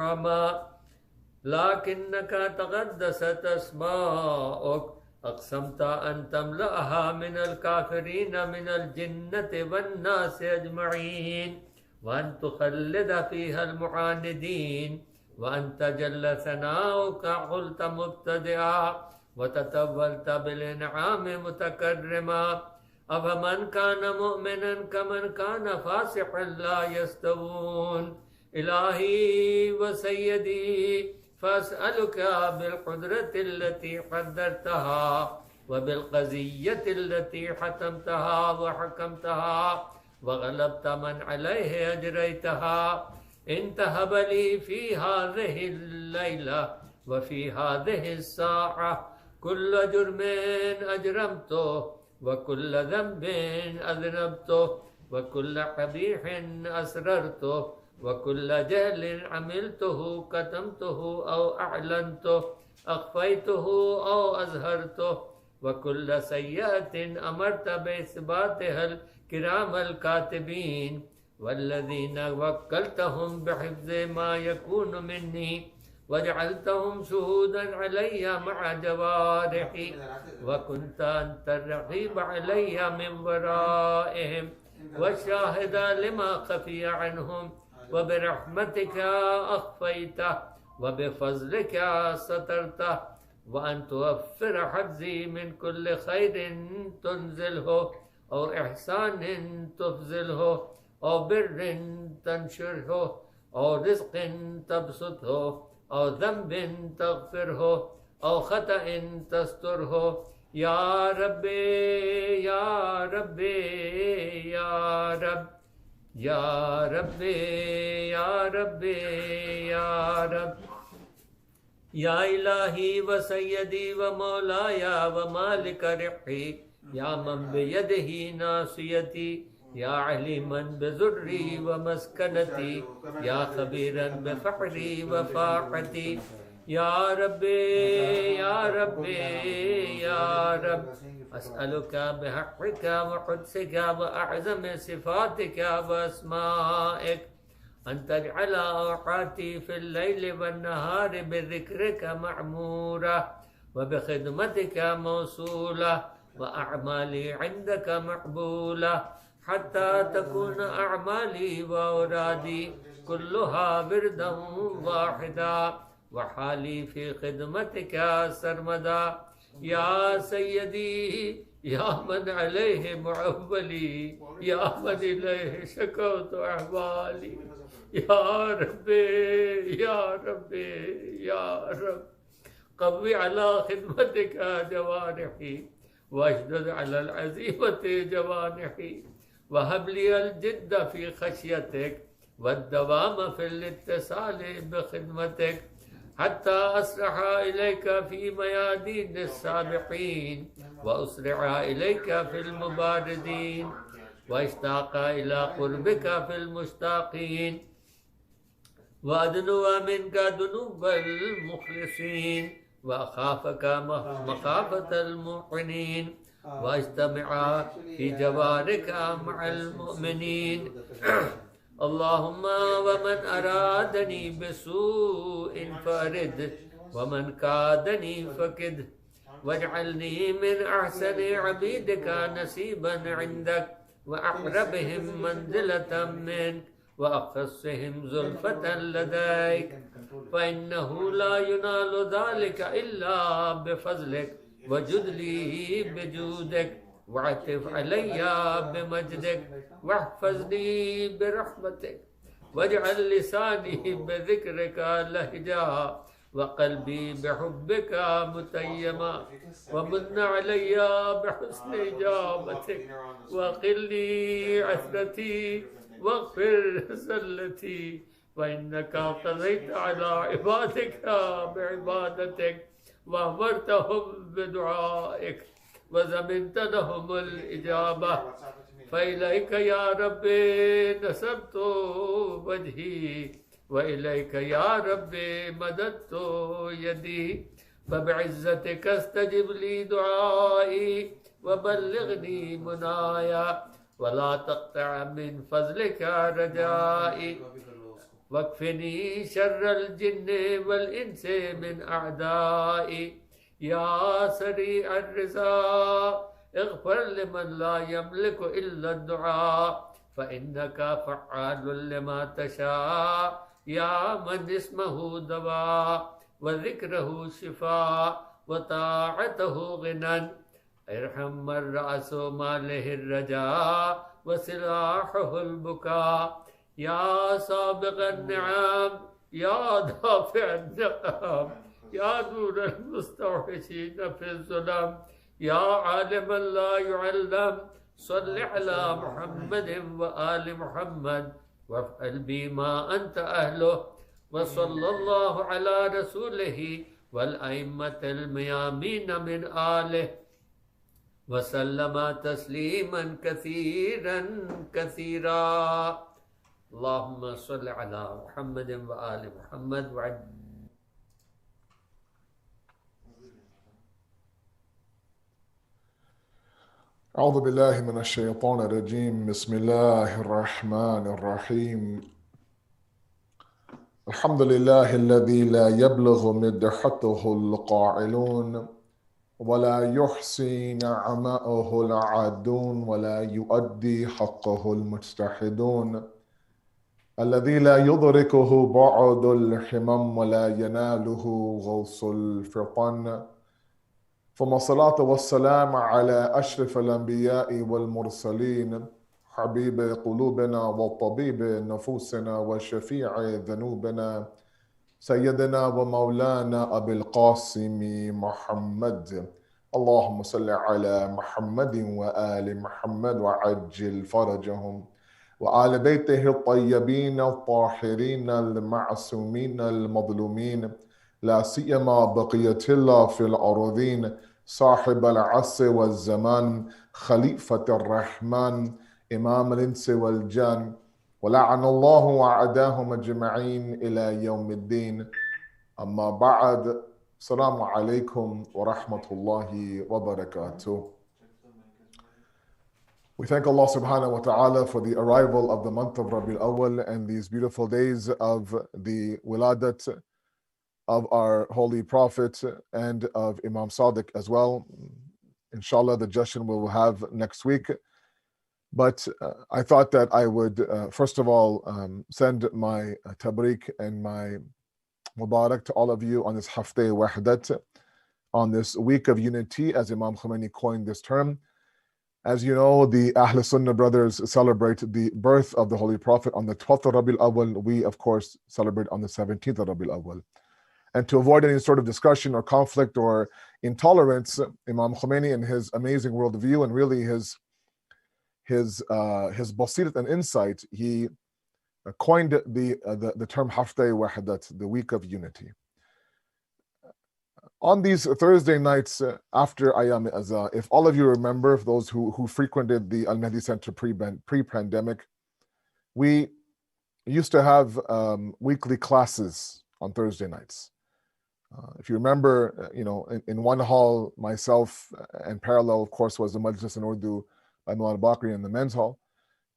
النعماء لكنك تقدست أسماؤك أقسمت أن تملأها من الكافرين من الجنة والناس أجمعين وأن تخلد فيها المعاندين وأنت جل ثناؤك قلت مبتدئا وتتولت بالإنعام متكرما أفمن كان مؤمنا كمن كان فاسقا لا يستوون إلهي وسيدي فأسألك بالقدرة التي قدرتها وبالقضية التي حتمتها وحكمتها وغلبت من عليه أجريتها إن تهب لي في هذه الليلة وفي هذه الساعة كل جرم أجرمته وكل ذنب أذنبته وكل قبيح أسررته وكل جهل عملته كتمته أو أعلنته أخفيته أو أظهرته وكل سيئة أمرت بإثباتها الكرام الكاتبين والذين وكلتهم بحفظ ما يكون مني وجعلتهم شهودا علي مع جوارحي وكنت أنت الرقيب علي من ورائهم والشاهد لما خفي عنهم وبرحمتك أخفيته وبفضلك سترته وأن توفر حظي من كل خير تنزله أو إحسان تفزله أو بر تنشره أو رزق تبسطه أو ذنب تغفره أو خطأ تستره يا ربي يا ربي يا رب يا ربي يا ربي يا رب يا إلهي وسيدي ومولاي ومالك رحي يا من بيده ناصيتي يا عليما بذري ومسكنتي يا خبيرا بفقري وفاقتي يا ربي يا ربي يا رب أسألك بحقك وقدسك وأعظم صفاتك وأسمائك أن تجعل أوقاتي في الليل والنهار بذكرك معمورة وبخدمتك موصولة وأعمالي عندك مقبولة حتى تكون أعمالي وأورادي كلها بردا واحدا وحالي في خدمتك سرمدا يا سيدي يا من عليه معولي يا من إليه شكوت أحوالي يا ربي يا ربي يا رب قوي على خدمتك جوارحي واشدد على العزيمة جوانحي وهب لي الجد في خشيتك والدوام في الاتصال بخدمتك حتى أسرع إليك في ميادين السابقين وأسرع إليك في المباردين واشتاق إلى قربك في المشتاقين وأدنو منك دنوب المخلصين وأخافك مخافة الموقنين واجتمع في جوارك مع المؤمنين اللهم ومن أرادني بسوء فأرد ومن كادني فكد واجعلني من أحسن عبيدك نصيبا عندك وأقربهم منزلة منك وأخصهم زلفة لديك فإنه لا ينال ذلك إلا بفضلك وجد لي بجودك واعطف علي بمجدك واحفظني برحمتك واجعل لساني بذكرك لهجا وقلبي بحبك متيما ومن علي بحسن إجابتك وقلي عثرتي واغفر زلتي وإنك قضيت على عبادك بعبادتك وأمرتهم بدعائك وزمنت لهم الإجابة فإليك يا ربي نسبت وجهي وإليك يا ربي مددت يدي فبعزتك استجب لي دعائي وبلغني منايا ولا تقطع من فضلك رجائي واكفني شر الجن والإنس من أعدائي يا سريع الرضا اغفر لمن لا يملك إلا الدعاء فإنك فعال لما تشاء يا من اسمه دواء وذكره شفاء وطاعته غنى ارحم من رأس ماله الرجاء وسلاحه البكاء يا سابق النعم يا دافع النقم يا نور المستوحشين في الظلم يا عالما لا يعلم صل على محمد وآل محمد وافعل بما أنت أهله وصلى الله على رسوله والأئمة الميامين من آله وسلم تسليما كثيرا كثيرا اللهم صل على محمد وآل محمد أعوذ بالله من الشيطان الرجيم بسم الله الرحمن الرحيم الحمد لله الذي لا يبلغ مدحته القائلون ولا يحصي نعماءه العادون ولا يؤدي حقه المجتحدون الذي لا يدركه بعد الحمم ولا يناله غوص الفطن ثم الصلاة والسلام على أشرف الأنبياء والمرسلين حبيب قلوبنا وطبيب نفوسنا وشفيع ذنوبنا سيدنا ومولانا أبي القاسم محمد اللهم صل على محمد وآل محمد وعجل فرجهم وآل بيته الطيبين الطاهرين المعصومين المظلومين لا سيما بقية الله في الأرضين صاحب العصر والزمان خليفة الرحمن إمام الإنس والجان ولعن الله أعداهم أجمعين إلى يوم الدين أما بعد السلام عليكم ورحمة الله وبركاته. We thank Allah subhanahu wa ta'ala for the arrival of the month of Rabi al-Awwal and these beautiful days of the wiladat of our holy prophet and of Imam Sadiq as well. Inshallah, the Jashan we will have next week. But I thought that I would first of all send my tabrik and my mubarak to all of you on this Hafteh Wahdat, on this week of unity, as Imam Khomeini coined this term. As you know, the Ahl Sunnah brothers celebrate the birth of the Holy Prophet on the 12th of Rabi al-Awwal. We, of course, celebrate on the 17th of Rabi al-Awwal. And to avoid any sort of discussion or conflict or intolerance, Imam Khomeini, in his amazing worldview and really his basirat and insight, he coined the term Hafteh Wahdat, the week of unity. On these Thursday nights after Ayam Azah, if all of you remember, those who frequented the Al-Mahdi Center pre-pandemic, we used to have weekly classes on Thursday nights. If you remember, in one hall, myself and parallel, of course, was the Majlis in Urdu by Mullah Bakri in the men's hall.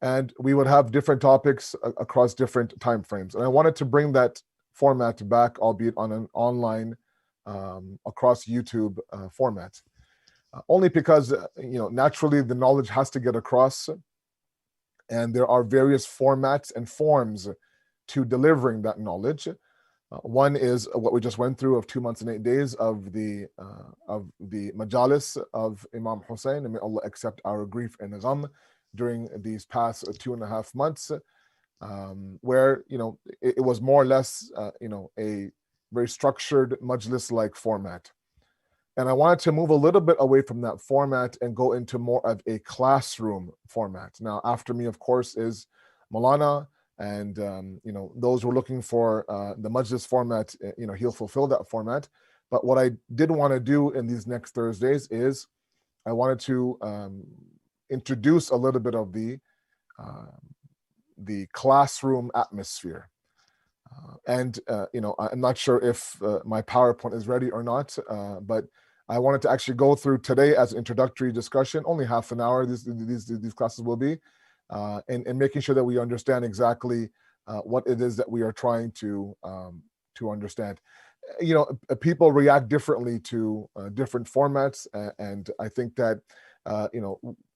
And we would have different topics across different time frames. And I wanted to bring that format back, albeit on an online, across YouTube format. Only because, naturally the knowledge has to get across. And there are various formats and forms to delivering that knowledge. One is what we just went through of 2 months and 8 days of the majalis of Imam Hussein, and may Allah accept our grief and gham during these past 2.5 months, where it was more or less a very structured majlis-like format. And I wanted to move a little bit away from that format and go into more of a classroom format. Now, after me, of course, is Maulana. And those who are looking for the majlis format, he'll fulfill that format. But what I did want to do in these next Thursdays is I wanted to introduce a little bit of the classroom atmosphere. I'm not sure if my PowerPoint is ready or not, but I wanted to actually go through today as an introductory discussion, only half an hour these classes will be. And making sure that we understand exactly what it is that we are trying to understand. People react differently to different formats, and I think that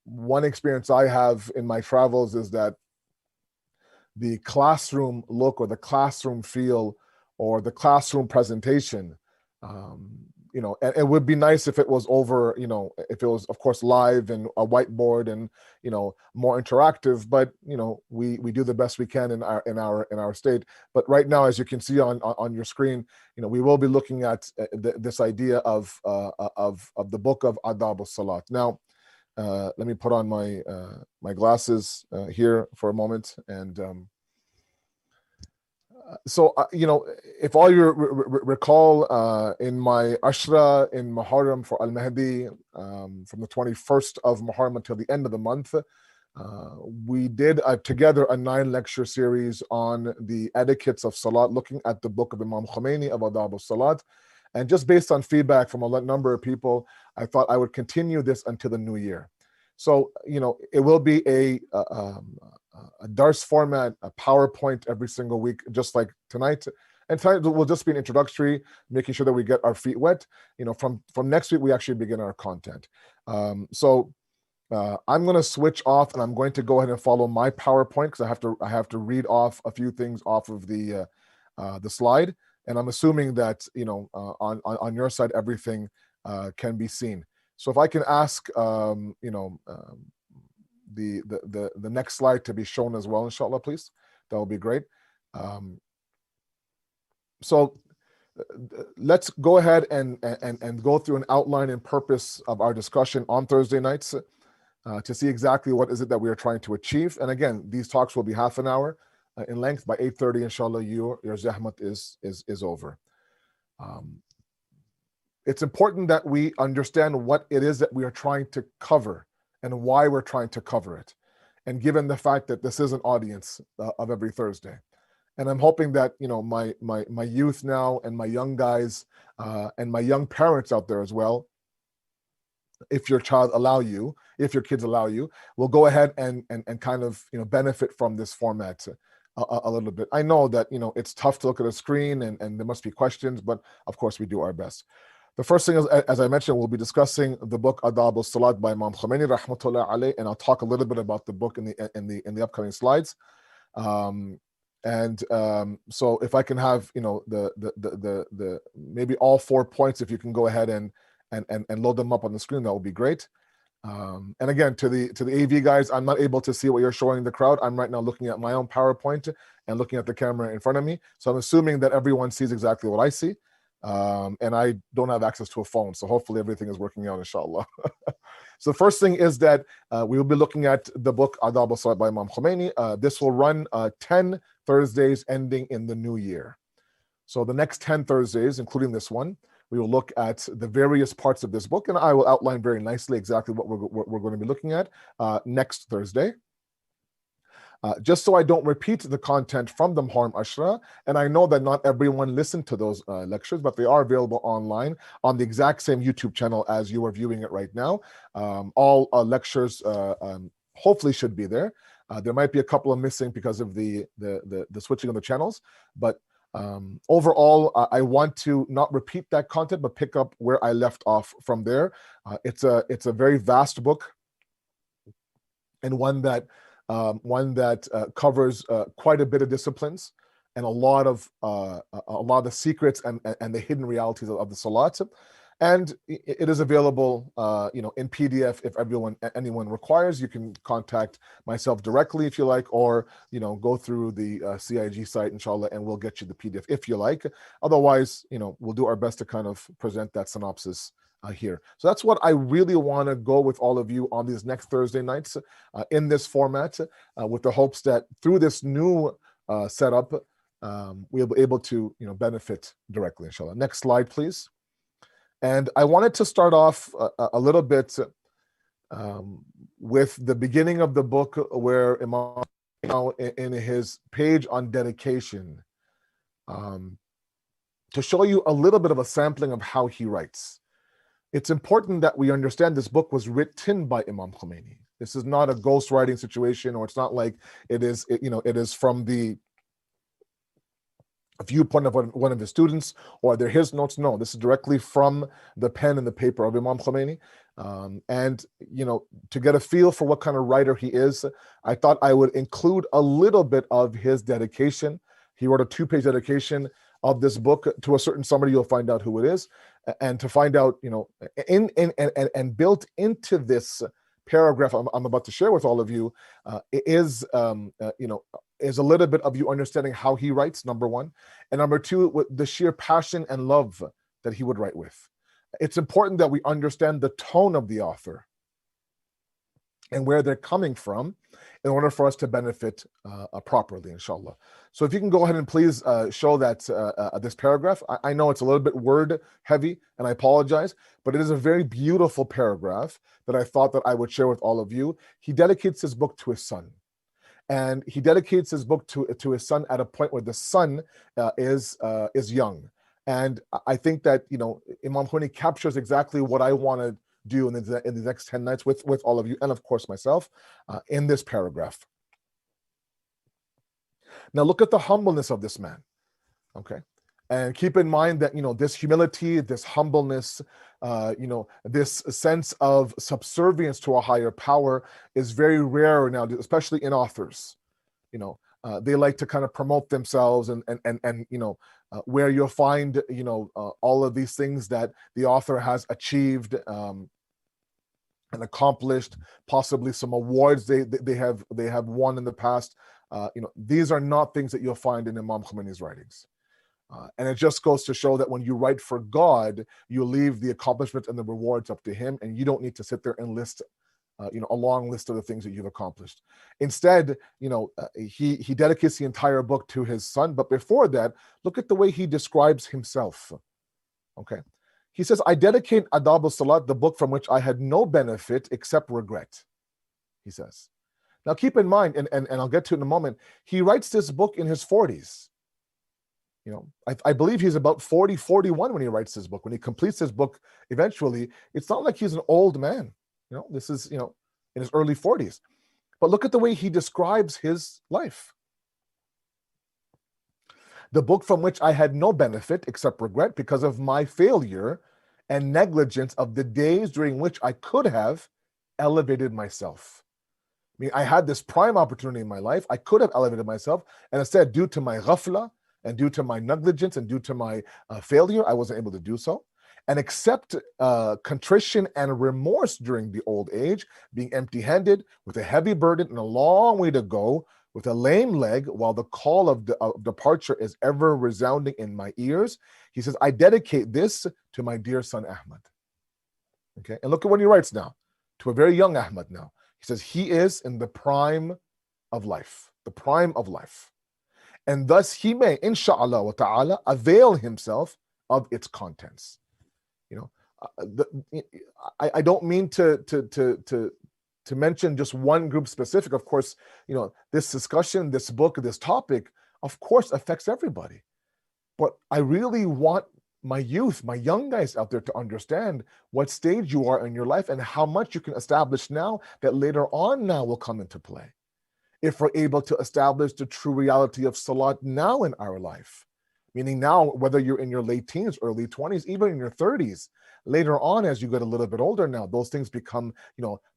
one experience I have in my travels is that the classroom look or the classroom feel or the classroom presentation, and it would be nice if it was over, if it was, of course, live and a whiteboard and more interactive, but we do the best we can in our state. But right now, as you can see on your screen, we will be looking at this idea of the book of Adab al-Salat. Now, let me put on my glasses here for a moment. And if all you recall, in my Ashra in Muharram for Al-Mahdi, from the 21st of Muharram until the end of the month, we did together a 9-lecture series on the etiquettes of Salat, looking at the book of Imam Khomeini of Adab al-Salat. And just based on feedback from a number of people, I thought I would continue this until the new year. So, it will be a Dars format, a PowerPoint every single week, just like tonight. And tonight will just be an introductory, making sure that we get our feet wet. From next week, we actually begin our content. So I'm going to switch off, and I'm going to go ahead and follow my PowerPoint because I have to read off a few things off of the slide. And I'm assuming that on your side everything can be seen. So if I can ask the next slide to be shown as well, inshallah, please, that would be great. So let's go ahead and go through an outline and purpose of our discussion on Thursday nights to see exactly what is it that we are trying to achieve. And again, these talks will be half an hour in length. By 8:30, inshallah, your zahmat is over. It's important that we understand what it is that we are trying to cover and why we're trying to cover it. And given the fact that this is an audience of every Thursday, and I'm hoping that my youth now and my young guys and my young parents out there as well, if your child if your kids allow you, will go ahead and kind of benefit from this format a little bit. I know that it's tough to look at a screen and there must be questions, but of course we do our best. The first thing is, as I mentioned, we'll be discussing the book Adab al-Salat by Imam Khomeini rahmatullah alayh, and I'll talk a little bit about the book in the upcoming slides. So if I can have the maybe all 4 points, if you can go ahead and load them up on the screen, that would be great. And again, to the AV guys, I'm not able to see what you're showing the crowd. I'm right now looking at my own PowerPoint and looking at the camera in front of me. So I'm assuming that everyone sees exactly what I see. And I don't have access to a phone, so hopefully everything is working out, inshallah. So the first thing is that we will be looking at the book Adab al-Salat by Imam Khomeini. This will run 10 Thursdays ending in the new year. So the next 10 Thursdays, including this one, we will look at the various parts of this book, and I will outline very nicely exactly what we're going to be looking at next Thursday. Just so I don't repeat the content from the Muharram Ashra, and I know that not everyone listened to those lectures, but they are available online on the exact same YouTube channel as you are viewing it right now. All lectures hopefully should be there. There might be a couple of missing because of the switching of the channels, but overall, I want to not repeat that content, but pick up where I left off from there. It's a very vast book, and one that covers quite a bit of disciplines and a lot of the secrets and the hidden realities of the Salat. And it is available, in PDF if anyone requires. You can contact myself directly if you like, or go through the CIG site, inshallah, and we'll get you the PDF if you like. Otherwise, we'll do our best to kind of present that synopsis here. So that's what I really want to go with all of you on these next Thursday nights in this format, with the hopes that through this new setup, we'll be able to benefit directly, inshallah. Next slide, please. And I wanted to start off a little bit with the beginning of the book, where Imam, in his page on dedication, to show you a little bit of a sampling of how he writes. It's important that we understand this book was written by Imam Khomeini. This is not a ghostwriting situation, or it's not like it is from the viewpoint of one of his students, or they're his notes. No, this is directly from the pen and the paper of Imam Khomeini. And to get a feel for what kind of writer he is, I thought I would include a little bit of his dedication. He wrote a 2-page dedication of this book to a certain somebody. You'll find out who it is, and to find out, and built into this paragraph I'm about to share with all of you is a little bit of you understanding how he writes, number one, and number two, with the sheer passion and love that he would write with. It's important that we understand the tone of the author and where they're coming from in order for us to benefit properly, inshallah. So if you can go ahead and please show that this paragraph. I know it's a little bit word heavy, and I apologize, but it is a very beautiful paragraph that I thought that I would share with all of you. He dedicates his book to his son. And he dedicates his book to his son at a point where the son is young. And I think that Imam Khomeini captures exactly what I want to do in the next 10 nights with all of you, and of course myself, in this paragraph. Now look at the humbleness of this man, okay? And keep in mind that this humility, this humbleness, this sense of subservience to a higher power is very rare now, especially in authors. They like to kind of promote themselves, and where you'll find all of these things that the author has achieved and accomplished, possibly some awards they have won in the past. These are not things that you'll find in Imam Khomeini's writings. And it just goes to show that when you write for God, you leave the accomplishment and the rewards up to him, and you don't need to sit there and list a long list of the things that you've accomplished. Instead, he dedicates the entire book to his son. But before that, look at the way he describes himself. Okay. He says, I dedicate Adab al-Salat, the book from which I had no benefit except regret, he says. Now keep in mind, and I'll get to it in a moment, he writes this book in his 40s. I believe he's about 40, 41 when he writes this book. When he completes his book eventually, it's not like he's an old man. This is, in his early 40s. But look at the way he describes his life. The book from which I had no benefit except regret because of my failure and negligence of the days during which I could have elevated myself. I mean, I had this prime opportunity in my life. I could have elevated myself, and instead, due to my ghafla and due to my negligence and due to my failure, I wasn't able to do so. And accept contrition and remorse during the old age, being empty-handed with a heavy burden and a long way to go, with a lame leg, while the call of departure is ever resounding in my ears. He says, I dedicate this to my dear son Ahmad. Okay, and look at what he writes now, to a very young Ahmad now. He says, he is in the prime of life, the prime of life. And thus he may, inshallah wa ta'ala, avail himself of its contents. I don't mean to mention just one group specific. Of course, this discussion, this book, this topic, of course, affects everybody. But I really want my youth, my young guys out there to understand what stage you are in your life and how much you can establish now that later on now will come into play. If we're able to establish the true reality of salat now in our life, meaning now, whether you're in your late teens, early 20s, even in your 30s, later on, as you get a little bit older now, those things become,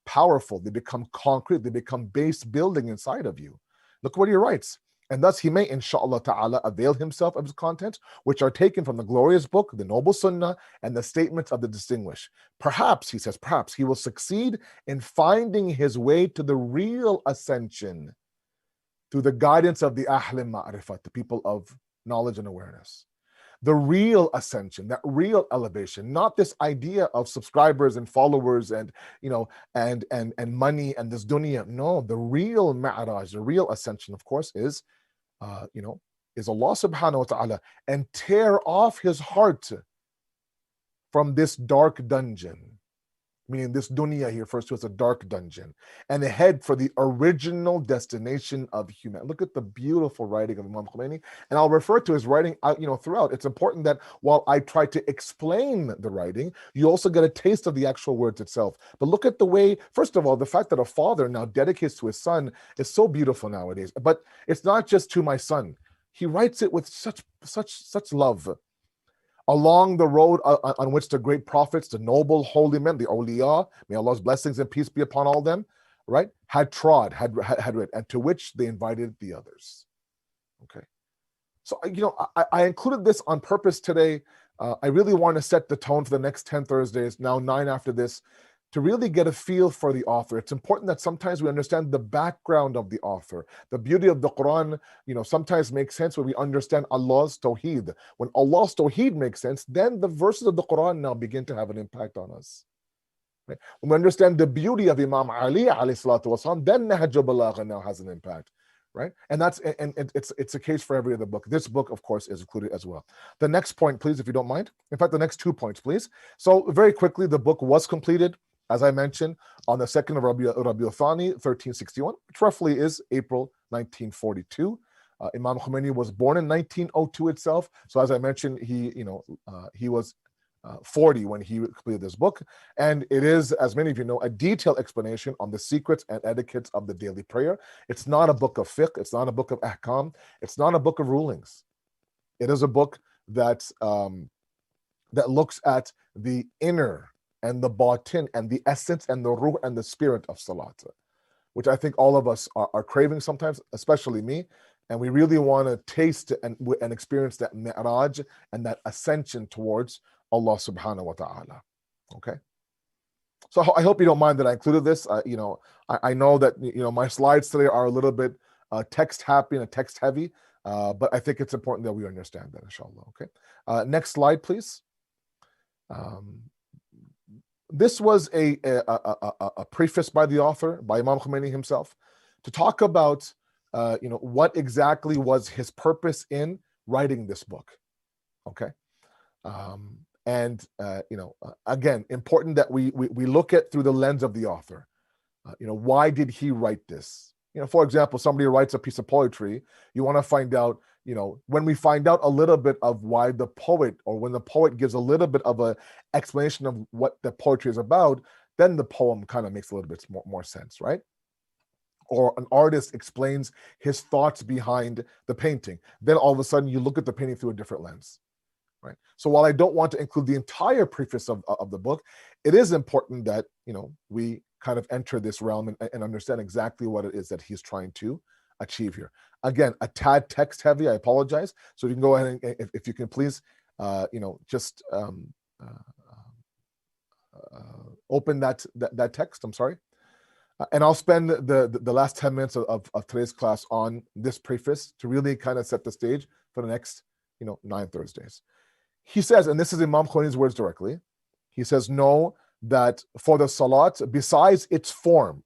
powerful. They become concrete. They become base building inside of you. Look what he writes. And thus he may, inshallah ta'ala, avail himself of his contents, which are taken from the glorious book, the noble sunnah, and the statements of the distinguished. Perhaps, he says, perhaps he will succeed in finding his way to the real ascension through the guidance of the ahlim ma'rifat, the people of knowledge and awareness. The real ascension, that real elevation, not this idea of subscribers and followers and and money and this dunya. No, the real ma'raj, the real ascension, of course, is is Allah subhanahu wa ta'ala, and tear off his heart from this dark dungeon. Meaning this dunya he refers to as a dark dungeon, and head for the original destination of humanity. Look at the beautiful writing of Imam Khomeini, and I'll refer to his writing throughout. It's important that while I try to explain the writing, you also get a taste of the actual words itself. But look at the way, first of all, the fact that a father now dedicates to his son is so beautiful nowadays. But it's not just to my son. he writes it with such love. Along the road on which the great prophets, the noble holy men, the awliya, may Allah's blessings and peace be upon all them, right, had trod, had read, and to which they invited the others. Okay. So, I included this on purpose today. I really want to set the tone for the next 10 Thursdays, now 9 after this, to really get a feel for the author. It's important that sometimes we understand the background of the author. The beauty of the Quran, sometimes makes sense when we understand Allah's Tawheed. When Allah's Tawheed makes sense, then the verses of the Quran now begin to have an impact on us. Right? When we understand the beauty of Imam Ali, alayhi salatu wasalam, then Nahj al-Balagha now has an impact. Right? And it's a case for every other book. This book, of course, is included as well. The next point, please, if you don't mind. In fact, the next 2 points, please. So very quickly, the book was completed, as I mentioned, on the 2nd of Rabi al-Thani, 1361, which roughly is April 1942. Imam Khomeini was born in 1902 itself. So as I mentioned, he was 40 when he completed this book. And it is, as many of you know, a detailed explanation on the secrets and etiquettes of the daily prayer. It's not a book of fiqh. It's not a book of ahkam. It's not a book of rulings. It is a book that looks at the inner and the batin and the essence and the ruh and the spirit of salat, which I think all of us are craving sometimes, especially me. And we really want to taste and experience that mi'raj and that ascension towards Allah subhanahu wa ta'ala. Okay. So I hope you don't mind that I included this. I know that my slides today are a little bit text happy and text heavy, but I think it's important that we understand that, inshallah. Okay. Next slide, please. This was a preface by the author, by Imam Khomeini himself, to talk about what exactly was his purpose in writing this book. Okay. Again, important that we look at through the lens of the author. Why did he write this? For example, somebody writes a piece of poetry, you want to find out, when we find out a little bit of why the poet, or when the poet gives a little bit of an explanation of what the poetry is about, then the poem kind of makes a little bit more sense, right? Or an artist explains his thoughts behind the painting. Then all of a sudden you look at the painting through a different lens. Right. So while I don't want to include the entire preface of the book, it is important that we kind of enter this realm and understand exactly what it is that he's trying to achieve here. Again, a tad text heavy. I apologize. So you can go ahead and if you can please, just open that text. I'm sorry, and I'll spend the last 10 minutes of today's class on this preface to really kind of set the stage for the next 9 Thursdays. He says, and this is Imam Khomeini's words directly, he says, know that for the salat, besides its form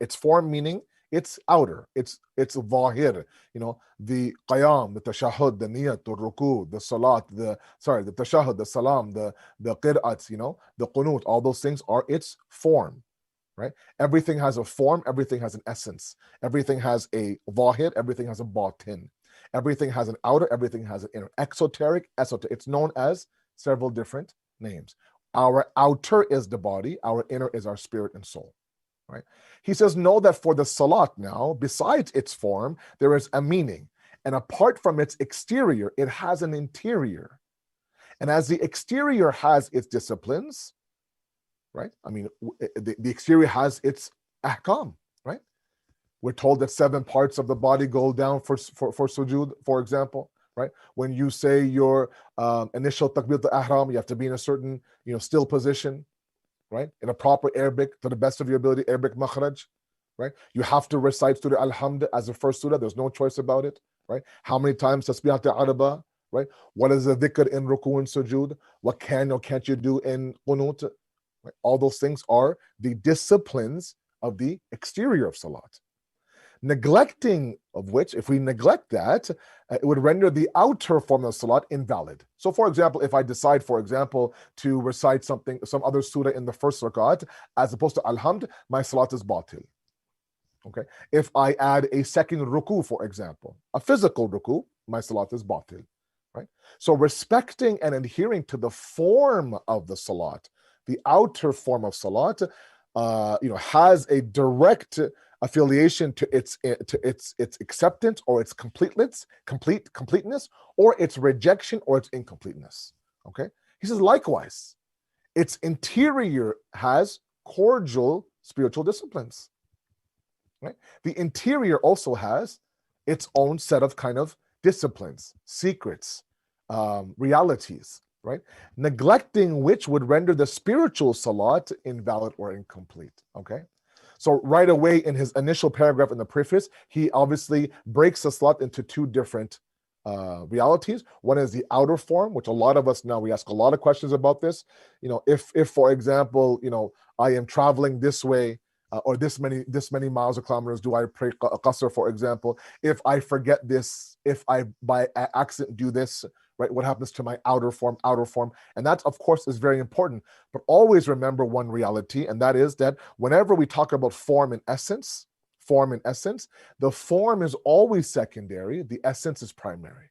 meaning its outer, it's zahir, the qiyam, the tashahhud, the niyat, the ruku, the salat, the tashahhud, the salam, the qira'at, the qunut, all those things are its form, right? Everything has a form, everything has an essence, everything has a zahir, everything has a batin, everything has an outer, everything has an inner. Exoteric, esoteric, it's known as several different names. Our outer is the body, our inner is our spirit and soul, right? He says, know that for the salat now, besides its form, there is a meaning. And apart from its exterior, it has an interior. And as the exterior has its disciplines, right? I mean, the exterior has its ahkam, right? We're told that 7 parts of the body go down for sujood, for example. Right? When you say your initial takbiratul ihram, you have to be in a certain, still position, right? In a proper Arabic, to the best of your ability, Arabic makhraj, right? You have to recite Surah Al-Hamd as the first surah. There's no choice about it, right? How many times tasbihat al-arba, right? What is the dhikr in ruku and sujood? What can or can't you do in qunut? Right? All those things are the disciplines of the exterior of salat. Neglecting of which, if we neglect that, it would render the outer form of salat invalid. So for example, if I decide, for example, to recite some other surah in the first rakat, as opposed to alhamd, my salat is batil. Okay. If I add a second ruku, for example, a physical ruku, my salat is batil. Right. So respecting and adhering to the form of the salat, the outer form of salat, has a direct affiliation to its acceptance or its completeness, or its rejection or its incompleteness. Okay, he says likewise, its interior has cordial spiritual disciplines. Right, the interior also has its own set of kind of disciplines, secrets, realities, right? Neglecting which would render the spiritual salat invalid or incomplete, okay? So right away in his initial paragraph in the preface, he obviously breaks the salat into two different realities. One is the outer form, which a lot of us now, we ask a lot of questions about this. If for example, I am traveling this way, or this many miles or kilometers, do I pray qasr, for example? If I forget this, if I by accident do this, right? What happens to my outer form? And that, of course, is very important. But always remember one reality, and that is that whenever we talk about form and essence, the form is always secondary, the essence is primary.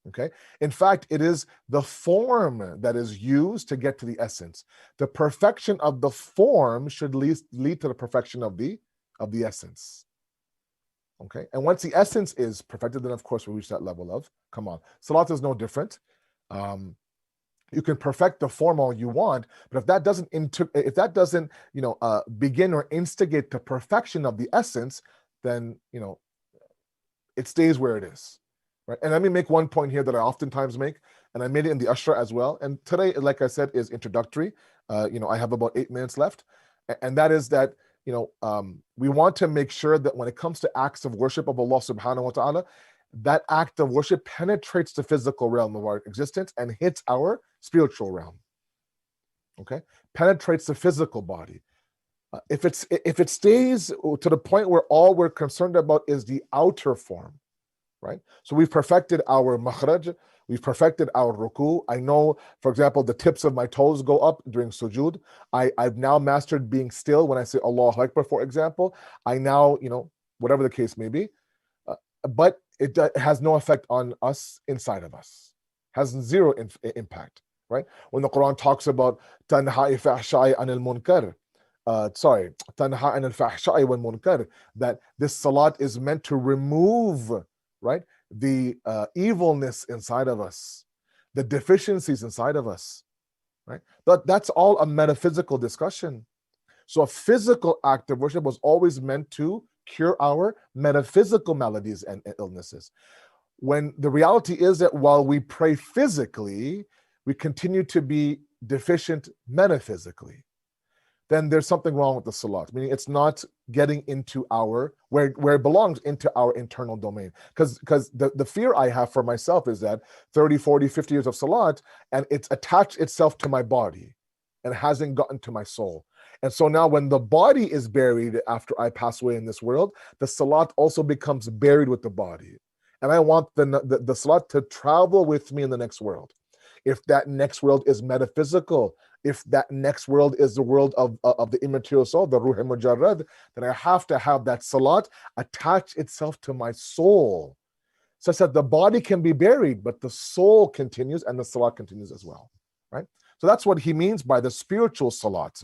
Okay. In fact, it is the form that is used to get to the essence. The perfection of the form should lead to the perfection of the essence. Okay. And once the essence is perfected, then of course we reach that level of kamal. Salat is no different. You can perfect the form all you want, but if that doesn't begin or instigate the perfection of the essence, then it stays where it is. Right. And let me make one point here that I oftentimes make, and I made it in the Ashra as well. And today, like I said, is introductory. I have about 8 minutes left, and that is that we want to make sure that when it comes to acts of worship of Allah Subhanahu wa Taala, that act of worship penetrates the physical realm of our existence and hits our spiritual realm. Okay, penetrates the physical body. If it stays to the point where all we're concerned about is the outer form. Right? So we've perfected our makhraj, we've perfected our ruku. I know, for example, the tips of my toes go up during sujood. I've now mastered being still when I say Allahu Akbar, for example. I now, whatever the case may be, but it has no effect on us inside of us. Has zero impact, right? When the Quran talks about tanha fahsha'i anil munkar, tanha anil fahsha'i wal munkar, that this salat is meant to remove, right, the evilness inside of us, the deficiencies inside of us, right? That's all a metaphysical discussion. So a physical act of worship was always meant to cure our metaphysical maladies and illnesses. When the reality is that while we pray physically, we continue to be deficient metaphysically, then there's something wrong with the salat, meaning it's not getting into our, where it belongs, into our internal domain. Because the fear I have for myself is that 30, 40, 50 years of salat, and it's attached itself to my body and hasn't gotten to my soul. And so now when the body is buried after I pass away in this world, the salat also becomes buried with the body. And I want the salat to travel with me in the next world. If that next world is metaphysical, if that next world is the world of the immaterial soul, the ruh mujarrad, then I have to have that salat attach itself to my soul, such that the body can be buried, but the soul continues and the salat continues as well, right? So that's what he means by the spiritual salat,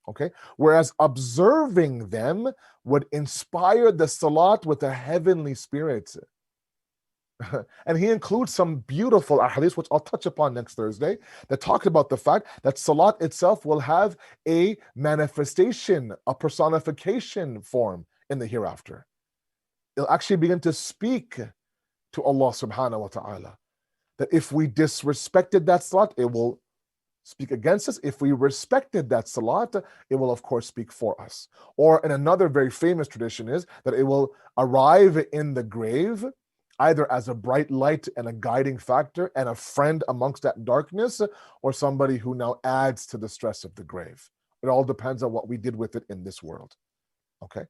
okay? Whereas observing them would inspire the salat with a heavenly spirit. And he includes some beautiful ahadith, which I'll touch upon next Thursday, that talk about the fact that salat itself will have a manifestation, a personification form in the hereafter. It'll actually begin to speak to Allah subhanahu wa ta'ala. That if we disrespected that salat, it will speak against us. If we respected that salat, it will of course speak for us. Or in another very famous tradition is that it will arrive in the grave either as a bright light and a guiding factor and a friend amongst that darkness, or somebody who now adds to the stress of the grave. It all depends on what we did with it in this world. Okay?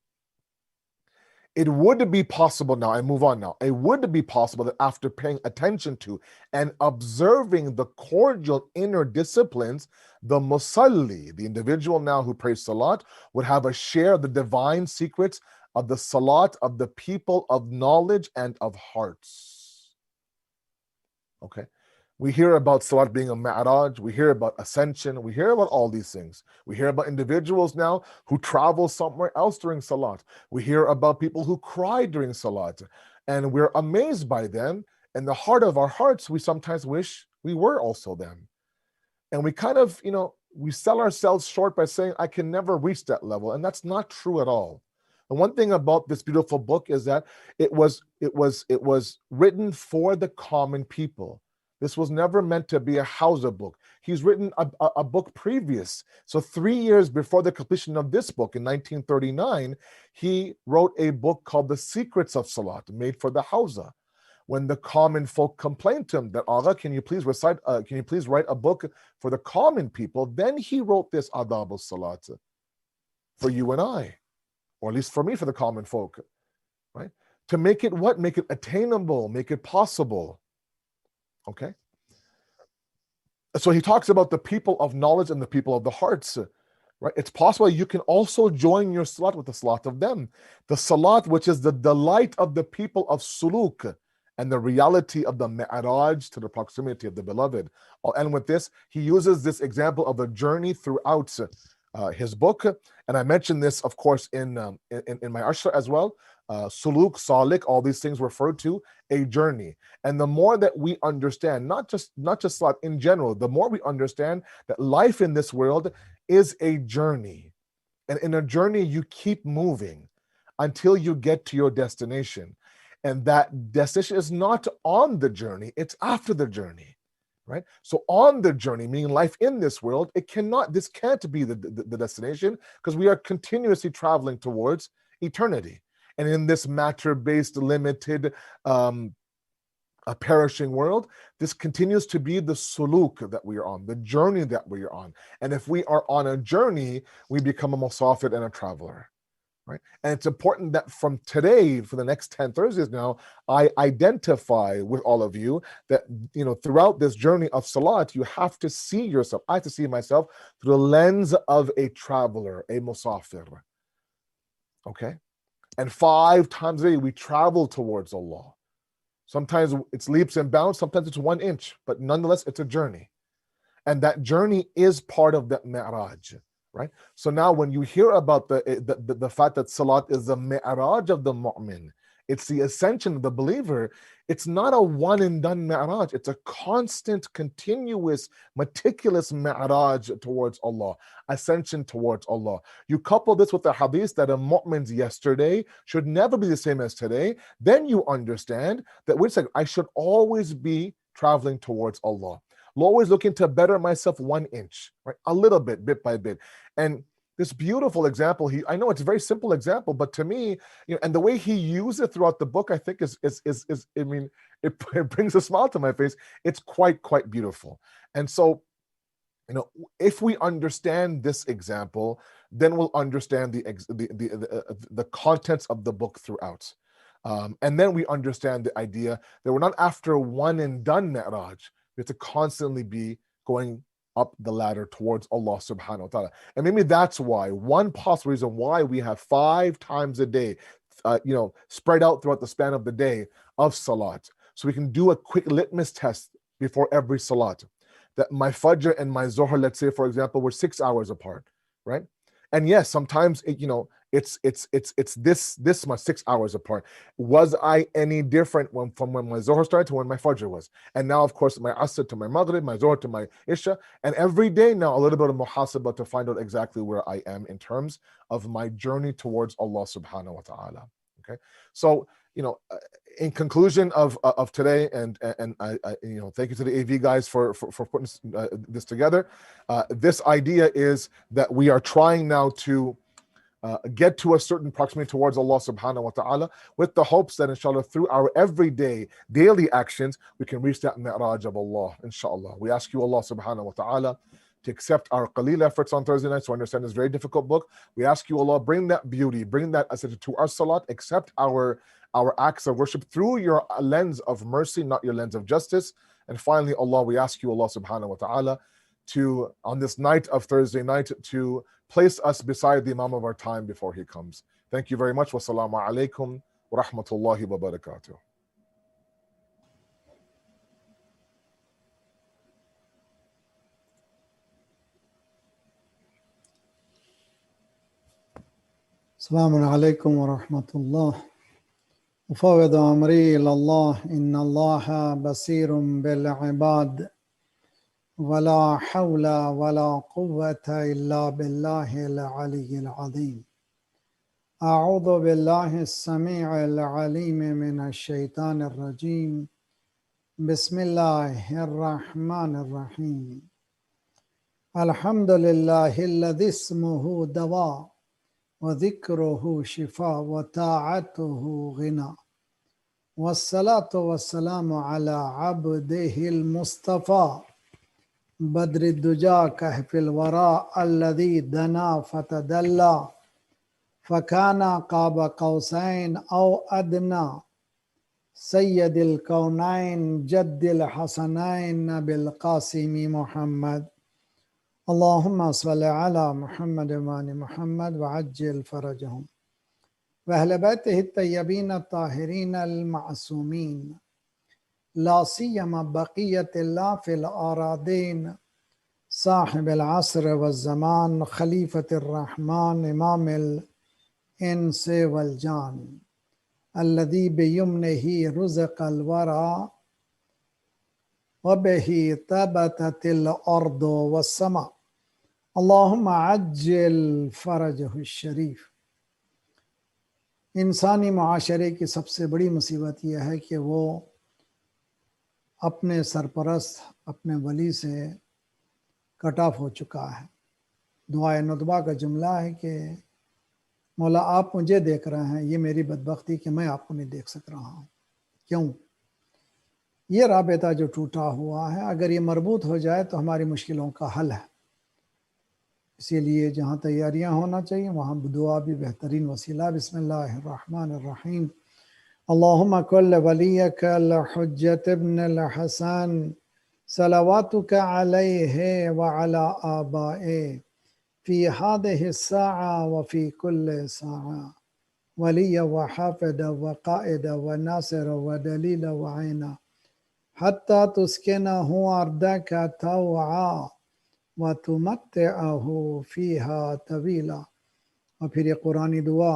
It would be possible now, I move on now, it would be possible that after paying attention to and observing the cordial inner disciplines, the musalli, the individual now who prays salat, would have a share of the divine secrets of the salat of the people of knowledge and of hearts. Okay. We hear about Salat being a Mi'raj, we hear about ascension, we hear about all these things. We hear about individuals now who travel somewhere else during Salat. We hear about people who cry during Salat, and we're amazed by them. In the heart of our hearts, we sometimes wish we were also them. And we kind of, we sell ourselves short by saying, I can never reach that level. And that's not true at all. And one thing about this beautiful book is that it was written for the common people. This was never meant to be a Hausa book. He's written a book previous. So 3 years before the completion of this book in 1939, he wrote a book called The Secrets of Salat, made for the Hausa. When the common folk complained to him that, Agha, can you please write a book for the common people? Then he wrote this Adab al-Salat for you and I, or at least for me, for the common folk, right? To make it what? Make it attainable, make it possible. Okay? So he talks about the people of knowledge and the people of the hearts, right? It's possible you can also join your salat with the salat of them. The salat, which is the delight of the people of suluk, and the reality of the mi'raj to the proximity of the beloved. I'll end with this. He uses this example of a journey throughout his book, and I mentioned this, of course, in my ashra as well. Suluk, salik, all these things refer to a journey. And the more that we understand, not just salat in general, the more we understand that life in this world is a journey, and in a journey you keep moving until you get to your destination. And that destination is not on the journey, it's after the journey, right? So on the journey, meaning life in this world, this can't be the destination, because we are continuously traveling towards eternity. And in this matter-based, limited, a perishing world, this continues to be the suluk that we are on, the journey that we are on. And if we are on a journey, we become a musafir and a traveler. Right? And it's important that from today, for the next 10 Thursdays now, I identify with all of you that, throughout this journey of salat, you have to see yourself. I have to see myself through the lens of a traveler, a musafir. Okay? And 5 times a day, we travel towards Allah. Sometimes it's leaps and bounds, sometimes it's 1 inch, but nonetheless, it's a journey. And that journey is part of that mi'raj. Right? So now when you hear about the fact that salat is the mi'raj of the mu'min, it's the ascension of the believer, it's not a one and done mi'raj, it's a constant, continuous, meticulous mi'raj towards Allah, ascension towards Allah. You couple this with the hadith that a mu'min's yesterday should never be the same as today, then you understand that, wait a second, I should always be traveling towards Allah. I'm always looking to better myself 1 inch, right? A little bit by bit. And this beautiful example, I know it's a very simple example, but to me, and the way he used it throughout the book, I think is I mean, it brings a smile to my face. It's quite beautiful. And so, if we understand this example, then we'll understand the contents of the book throughout. And then we understand the idea that we're not after one and done mi'raj. We have to constantly be going up the ladder towards Allah subhanahu wa ta'ala. And maybe that's why, one possible reason why we have 5 times a day, spread out throughout the span of the day of salat. So we can do a quick litmus test before every salat. That my fajr and my zuhr, let's say, for example, were 6 hours apart, right? And yes, sometimes it's this much, 6 hours apart. Was I any different from when my Zohar started to when my Fajr was? And now, of course, my Asr to my Maghrib, my Zohar to my Isha, and every day now a little bit of muhasabah to find out exactly where I am in terms of my journey towards Allah subhanahu wa ta'ala. Okay, so in conclusion of today, and I thank you to the AV guys for putting this together. This idea is that we are trying now to get to a certain proximity towards Allah subhanahu wa ta'ala, with the hopes that inshallah through our everyday daily actions we can reach that mi'raj of Allah, inshallah. We ask you, Allah subhanahu wa ta'ala, to accept our qalil efforts on Thursday nights to understand this very difficult book. We ask you, Allah, bring that beauty, bring that ascent to our salat, accept our acts of worship through your lens of mercy, not your lens of justice. And finally, Allah, we ask you, Allah subhanahu wa ta'ala, to, on this night of Thursday night, to place us beside the Imam of our time before he comes. Thank you very much. Wassalamu alaikum wa rahmatullahi wa barakatuh. السلام عليكم ورحمة الله. أفوض أمري إلى الله إن الله بصير بالعباد ولا حول ولا قوة إلا بالله العلي العظيم. أعوذ بالله السميع العليم من الشيطان الرجيم. بسم الله الرحمن الرحيم. الحمد لله الذي اسمه دواء وذكره شفاء وطاعته غنى والصلاة والسلام على عبده المصطفى بدر الدجى كهف الوراء الذي دنا فتدلى فكان قاب قوسين أو أدنى سيد الكونين جد الحسنين بالقاسم محمد. اللهم صل على محمد وآل محمد وعجل فرجهم وأهل بيته الطيبين الطاهرين المعصومين لا سيما بقية الله في الأراضين صاحب العصر والزمان خليفة الرحمن إمام الإنس والجان الذي بيمنه رزق الورى وبه ثبتت الأرض والسماء. اللهم عجل فرجه الشریف. انسانی معاشرے کی سب سے بڑی مصیبت یہ ہے کہ وہ اپنے سرپرست اپنے ولی سے کٹ آف ہو چکا ہے. دعائے ندبہ کا جملہ ہے کہ مولا آپ مجھے دیکھ رہے ہیں، یہ میری بدبختی کہ میں آپ کو نہیں دیکھ سک رہا ہوں. کیوں؟ یہ رابطہ جو ٹوٹا ہوا ہے اگر یہ مربوط ہو جائے تو ہماری مشکلوں کا حل ہے. اسی لیے جہاں تیاریاں ہونا چاہیے وہاں دعا بھی بہترین وسیلہ. بسم اللہ الرحمن الرحیم. اللہم کل ولیک الحجت ابن الحسن صلواتک علیہ وعلی آبائے فی هذه الساعة وفی کل ساعة ولی وحافظ وقائد وناصر ودلیل وعین حتی تسکنہ ارضک طوعا وَتُمَتِّعَهُ فِيهَا طَوِيلًا. اور پھر یہ قرآنی دعا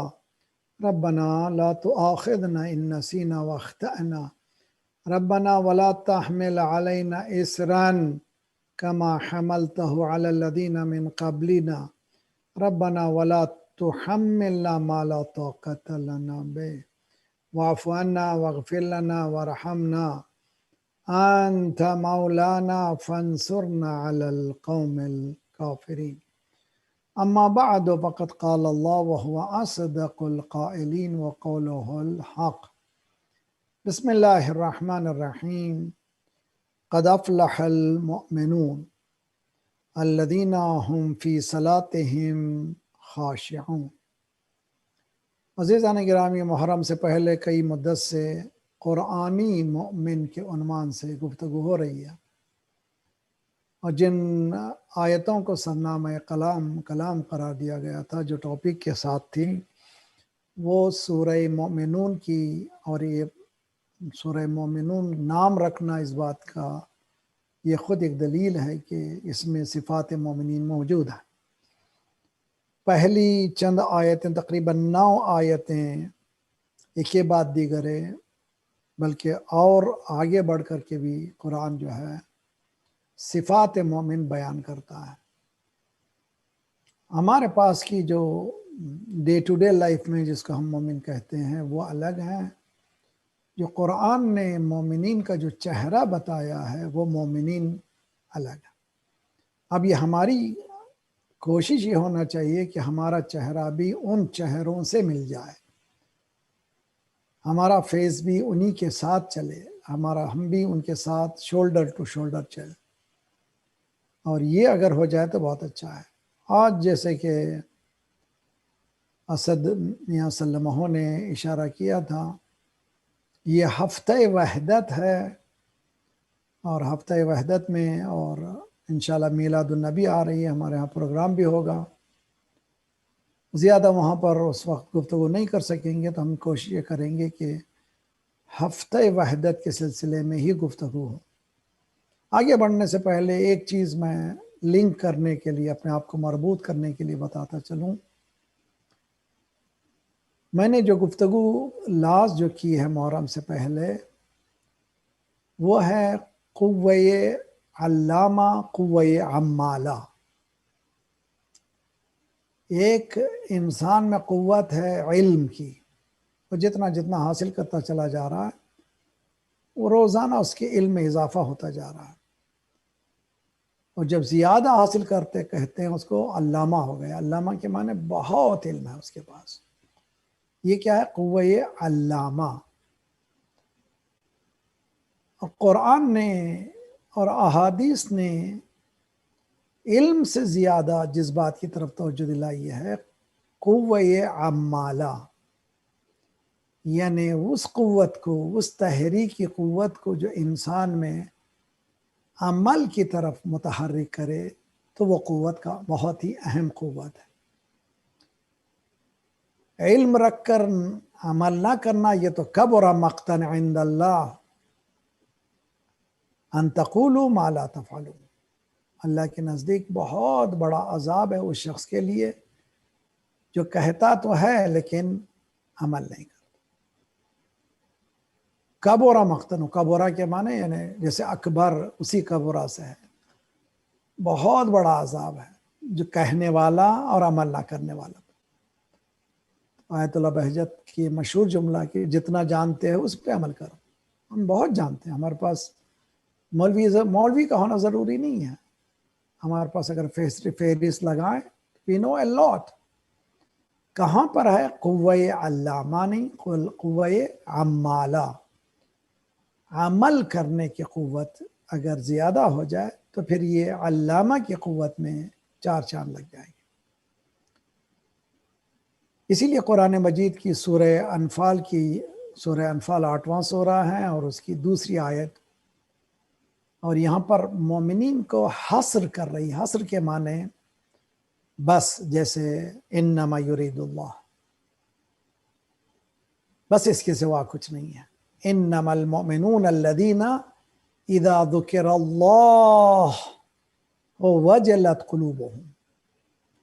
ربنا لا تؤاخذنا ان نسینا واخطأنا ربنا ولا تحمل علينا إصرا كما حملته على الذين من قبلنا ربنا ولا تحملنا ما لا طاقة لنا به واعف عنا واغفر لنا وارحمنا أنت مولانا فانصرنا على القوم الكافرين. أما بعد فقد قال الله وهو أصدق القائلين وقوله الحق. بسم الله الرحمن الرحيم. قد أفلح المؤمنون الذين هم في صلاتهم خاشعون. عزیزان گرامی، محرم سے پہلے کئی مدت سے قرآنی مؤمن کے عنوان سے گفتگو ہو رہی ہے، اور جن آیتوں کو سرنامہ کلام قرار دیا گیا تھا جو ٹاپک کے ساتھ تھی وہ سورہ مومنون کی. اور یہ سورہ مومنون نام رکھنا اس بات کا یہ خود ایک دلیل ہے کہ اس میں صفات مومنین موجود ہیں. پہلی چند آیتیں تقریباً 9 آیتیں ایک کے بعد دیگرے بلکہ اور آگے بڑھ کر کے بھی قرآن جو ہے صفات مومن بیان کرتا ہے. ہمارے پاس کی جو ڈے ٹو ڈے لائف میں جس کو ہم مومن کہتے ہیں وہ الگ ہے. جو قرآن نے مومنین کا جو چہرہ بتایا ہے وہ مومنین الگ ہے. اب یہ ہماری کوشش یہ ہونا چاہیے کہ ہمارا چہرہ بھی ان چہروں سے مل جائے، ہمارا فیس بھی انہی کے ساتھ چلے، ہم بھی ان کے ساتھ شولڈر ٹو شولڈر چلے. اور یہ اگر ہو جائے تو بہت اچھا ہے. آج جیسے کہ اسد میاں سلمہ نے اشارہ کیا تھا، یہ ہفتہ وحدت ہے، اور ہفتہ وحدت میں اور انشاءاللہ میلاد النبی آ رہی ہے، ہمارے ہاں پروگرام بھی ہوگا. زیادہ وہاں پر اس وقت گفتگو نہیں کر سکیں گے تو ہم کوشش یہ کریں گے کہ ہفتہ وحدت کے سلسلے میں ہی گفتگو ہو. آگے بڑھنے سے پہلے ایک چیز میں لنک کرنے کے لیے، اپنے آپ کو مربوط کرنے کے لیے بتاتا چلوں میں نے جو گفتگو لاس جو کی ہے محرم سے پہلے وہ ہے قوہ علامہ، قوہ عمالہ. ایک انسان میں قوت ہے علم کی، وہ جتنا جتنا حاصل کرتا چلا جا رہا ہے وہ روزانہ اس کے علم میں اضافہ ہوتا جا رہا ہے، اور جب زیادہ حاصل کرتے کہتے ہیں اس کو علامہ ہو گیا. علامہ کے معنی بہت علم ہے اس کے پاس. یہ کیا ہے؟ قوہ علامہ. اور قرآن نے اور احادیث نے علم سے زیادہ جس بات کی طرف توجہ دلائی ہے قوہ عمالہ، یعنی اس قوت کو، اس تحریکی قوت کو جو انسان میں عمل کی طرف متحرک کرے، تو وہ قوت کا بہت ہی اہم قوت ہے. علم رکھ کر عمل نہ کرنا یہ تو کبر مقتا عند اللہ ان تقولوا ما لا تفعلون. اللہ کے نزدیک بہت بڑا عذاب ہے اس شخص کے لیے جو کہتا تو ہے لیکن عمل نہیں کرتا. کبورا مقتن، کبورا کے معنی یعنی جیسے اکبر، اسی کبورا سے ہے. بہت بڑا عذاب ہے جو کہنے والا اور عمل نہ کرنے والا. آیت اللہ بہجت کی مشہور جملہ کہ جتنا جانتے ہیں اس پہ عمل کرو. ہم بہت جانتے ہیں، ہمارے پاس مولوی کا ہونا ضروری نہیں ہے. ہمارے پاس اگر فہرست لگائیں we know a lot. کہاں پر ہے؟ قوہ علامہ نہیں، قوہ عمالہ. عمل کرنے کی قوت اگر زیادہ ہو جائے تو پھر یہ علامہ کی قوت میں چار چاند لگ جائیں گے. اسی لیے قرآن مجید کی سورہ انفال 8واں سورہ ہے اور اس کی دوسری آیت، اور یہاں پر مومنین کو حصر کر رہی. حصر کے معنی بس، جیسے انما یرید اللہ، بس اس کے سوا کچھ نہیں ہے. انما المؤمنون الذین اذا ذکر اللہ وجلت قلوبہم.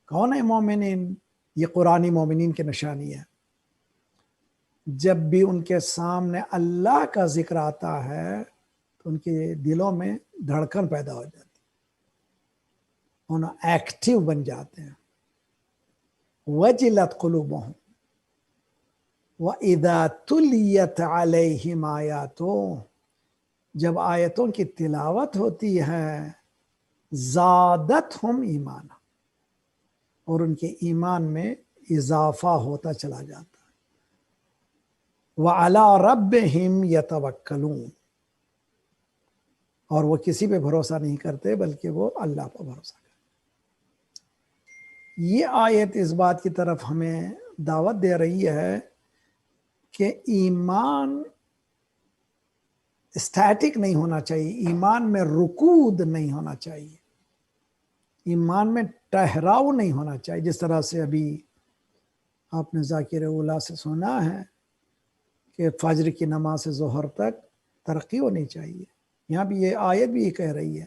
کون ہے مومنین؟ یہ قرآنی مومنین کی نشانی ہے. جب بھی ان کے سامنے اللہ کا ذکر آتا ہے تو ان کے دلوں میں دھڑکن پیدا ہو جاتی، انہوں ایکٹیو بن جاتے ہیں. وجلت قلوبہم وَإِذَا تُلِيَتْ عَلَيْهِمْ آیَاتُ، جب آیتوں کی تلاوت ہوتی ہے زادتہم ایمانا، اور ان کے ایمان میں اضافہ ہوتا چلا جاتا ہے. وَعَلَىٰ رَبِّهِمْ يَتَوَكَّلُونَ، اور وہ کسی پہ بھروسہ نہیں کرتے بلکہ وہ اللہ پر بھروسہ کرتے. یہ آیت اس بات کی طرف ہمیں دعوت دے رہی ہے کہ ایمان اسٹیٹک نہیں ہونا چاہیے، ایمان میں رکود نہیں ہونا چاہیے، ایمان میں ٹہراؤ نہیں ہونا چاہیے. جس طرح سے ابھی آپ نے ذاکر اولا سے سنا ہے کہ فجر کی نماز سے ظہر تک ترقی ہونی چاہیے، یہاں بھی یہ آیت بھی یہ کہہ رہی ہے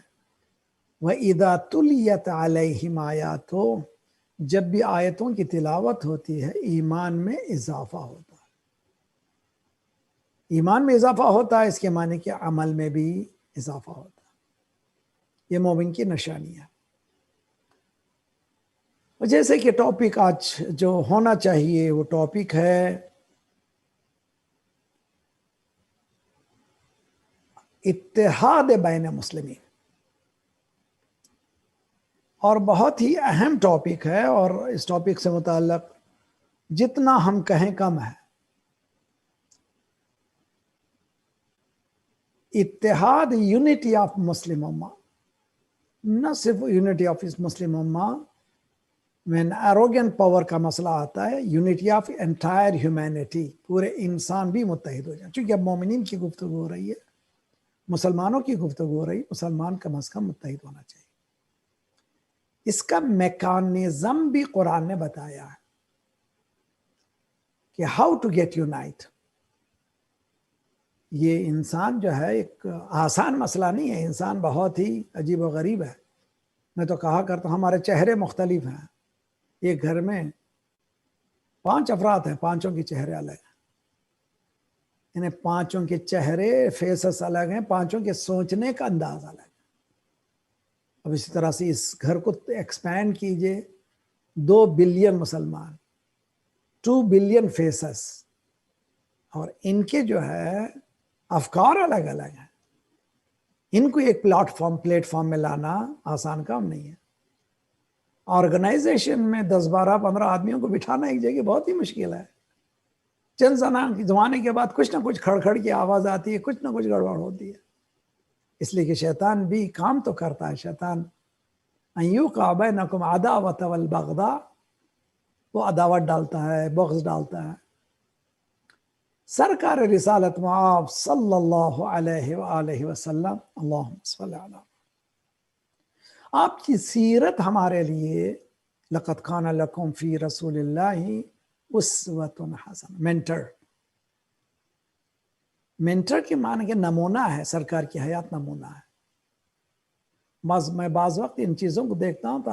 وَإِذَا تُلِيَتْ عَلَيْهِمْ آیَاتُ، جب بھی آیتوں کی تلاوت ہوتی ہے ایمان میں اضافہ ہوتا ہے. ایمان میں اضافہ ہوتا ہے اس کے معنی کہ عمل میں بھی اضافہ ہوتا ہے. یہ مومن کی نشانی ہے. جیسے کہ ٹاپک آج جو ہونا چاہیے وہ ٹاپک ہے اتحاد بین مسلمین، اور بہت ہی اہم ٹاپک ہے، اور اس ٹاپک سے متعلق جتنا ہم کہیں کم ہے. اتحاد، یونٹی آف مسلم امہ، نہ صرف یونٹی آف مسلم امہ میں ایروگینٹ پاور کا مسئلہ آتا ہے، یونٹی آف انٹائر ہیومینٹی، پورے انسان بھی متحد ہو جائیں. چونکہ اب مومنین کی گفتگو ہو رہی ہے، مسلمانوں کی گفتگو ہو رہی ہے، مسلمان کم از کم متحد ہونا چاہیے. اس کا میکانزم بھی قرآن نے بتایا ہے کہ ہاؤ ٹو گیٹ یونائٹ. یہ انسان جو ہے ایک آسان مسئلہ نہیں ہے، انسان بہت ہی عجیب و غریب ہے. میں تو کہا کرتا ہوں ہمارے چہرے مختلف ہیں. ایک گھر میں 5 افراد ہیں, پانچوں کے چہرے الگ ہیں, یعنی پانچوں کے چہرے فیسز الگ ہیں, پانچوں کے سوچنے کا انداز الگ ہے. اب اسی طرح سے اس گھر کو ایکسپینڈ کیجئے, 2 بلین مسلمان, 2 بلین فیسز, اور ان کے جو ہے افکار الگ الگ ہیں. ان کو ایک پلیٹ فارم میں لانا آسان کام نہیں ہے. آرگنائزیشن میں 10 12 15 آدمیوں کو بٹھانا ایک جگہ بہت ہی مشکل ہے. چند زمانے کے بعد کچھ نہ کچھ کھڑ کی آواز آتی ہے, کچھ نہ کچھ گڑبڑ ہوتی ہے. اس لیے کہ شیطان بھی کام تو کرتا ہے. شیطان ایوقع بینکم عداوۃ والبغضاء, وہ عداوت ڈالتا ہے, بغض ڈالتا ہے. سرکار رسالت معاف صلی اللہ علیہ وآلہ وسلم, اللہم صلی علی, آپ کی سیرت ہمارے لیے لقد کان لکم فی رسول اللہ اسوۃ حسنہ. مینٹر کے معنی کہ نمونہ ہے, سرکار کی حیات نمونہ ہے. میں بعض وقت ان چیزوں کو دیکھتا ہوں تو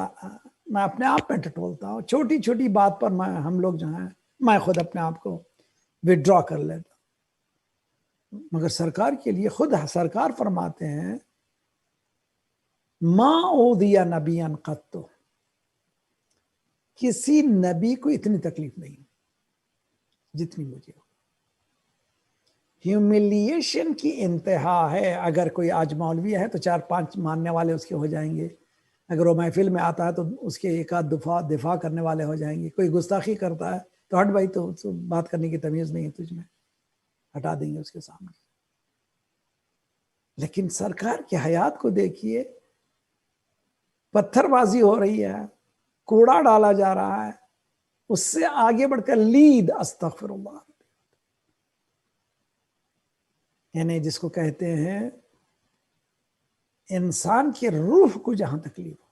میں اپنے آپ میں ٹٹولتا ہوں. چھوٹی چھوٹی بات پر ہم لوگ جو ہیں, میں خود اپنے آپ کو وڈرا کر لیتا ہوں. مگر سرکار کے لیے خود سرکار فرماتے ہیں ما اوذی نبیا قط, کسی نبی کو اتنی تکلیف نہیں جتنی مجھے ہو. ہیوملیشن کی انتہا ہے. اگر کوئی آج مولوی ہے تو 4-5 ماننے والے اس کے ہو جائیں گے. اگر وہ محفل میں آتا ہے تو اس کے ایک آدھ دفاع کرنے والے ہو جائیں گے. کوئی گستاخی کرتا ہے تو ہٹ بھائی, تو بات کرنے کی تمیز نہیں ہے تجھ میں, ہٹا دیں گے اس کے سامنے. لیکن سرکار کی حیات کو دیکھیے, پتھر بازی ہو رہی ہے, کوڑا ڈالا جا رہا ہے, اس سے آگے بڑھ کر لید استغفر اللہ, یعنی جس کو کہتے ہیں انسان کی روح کو جہاں تکلیف ہو,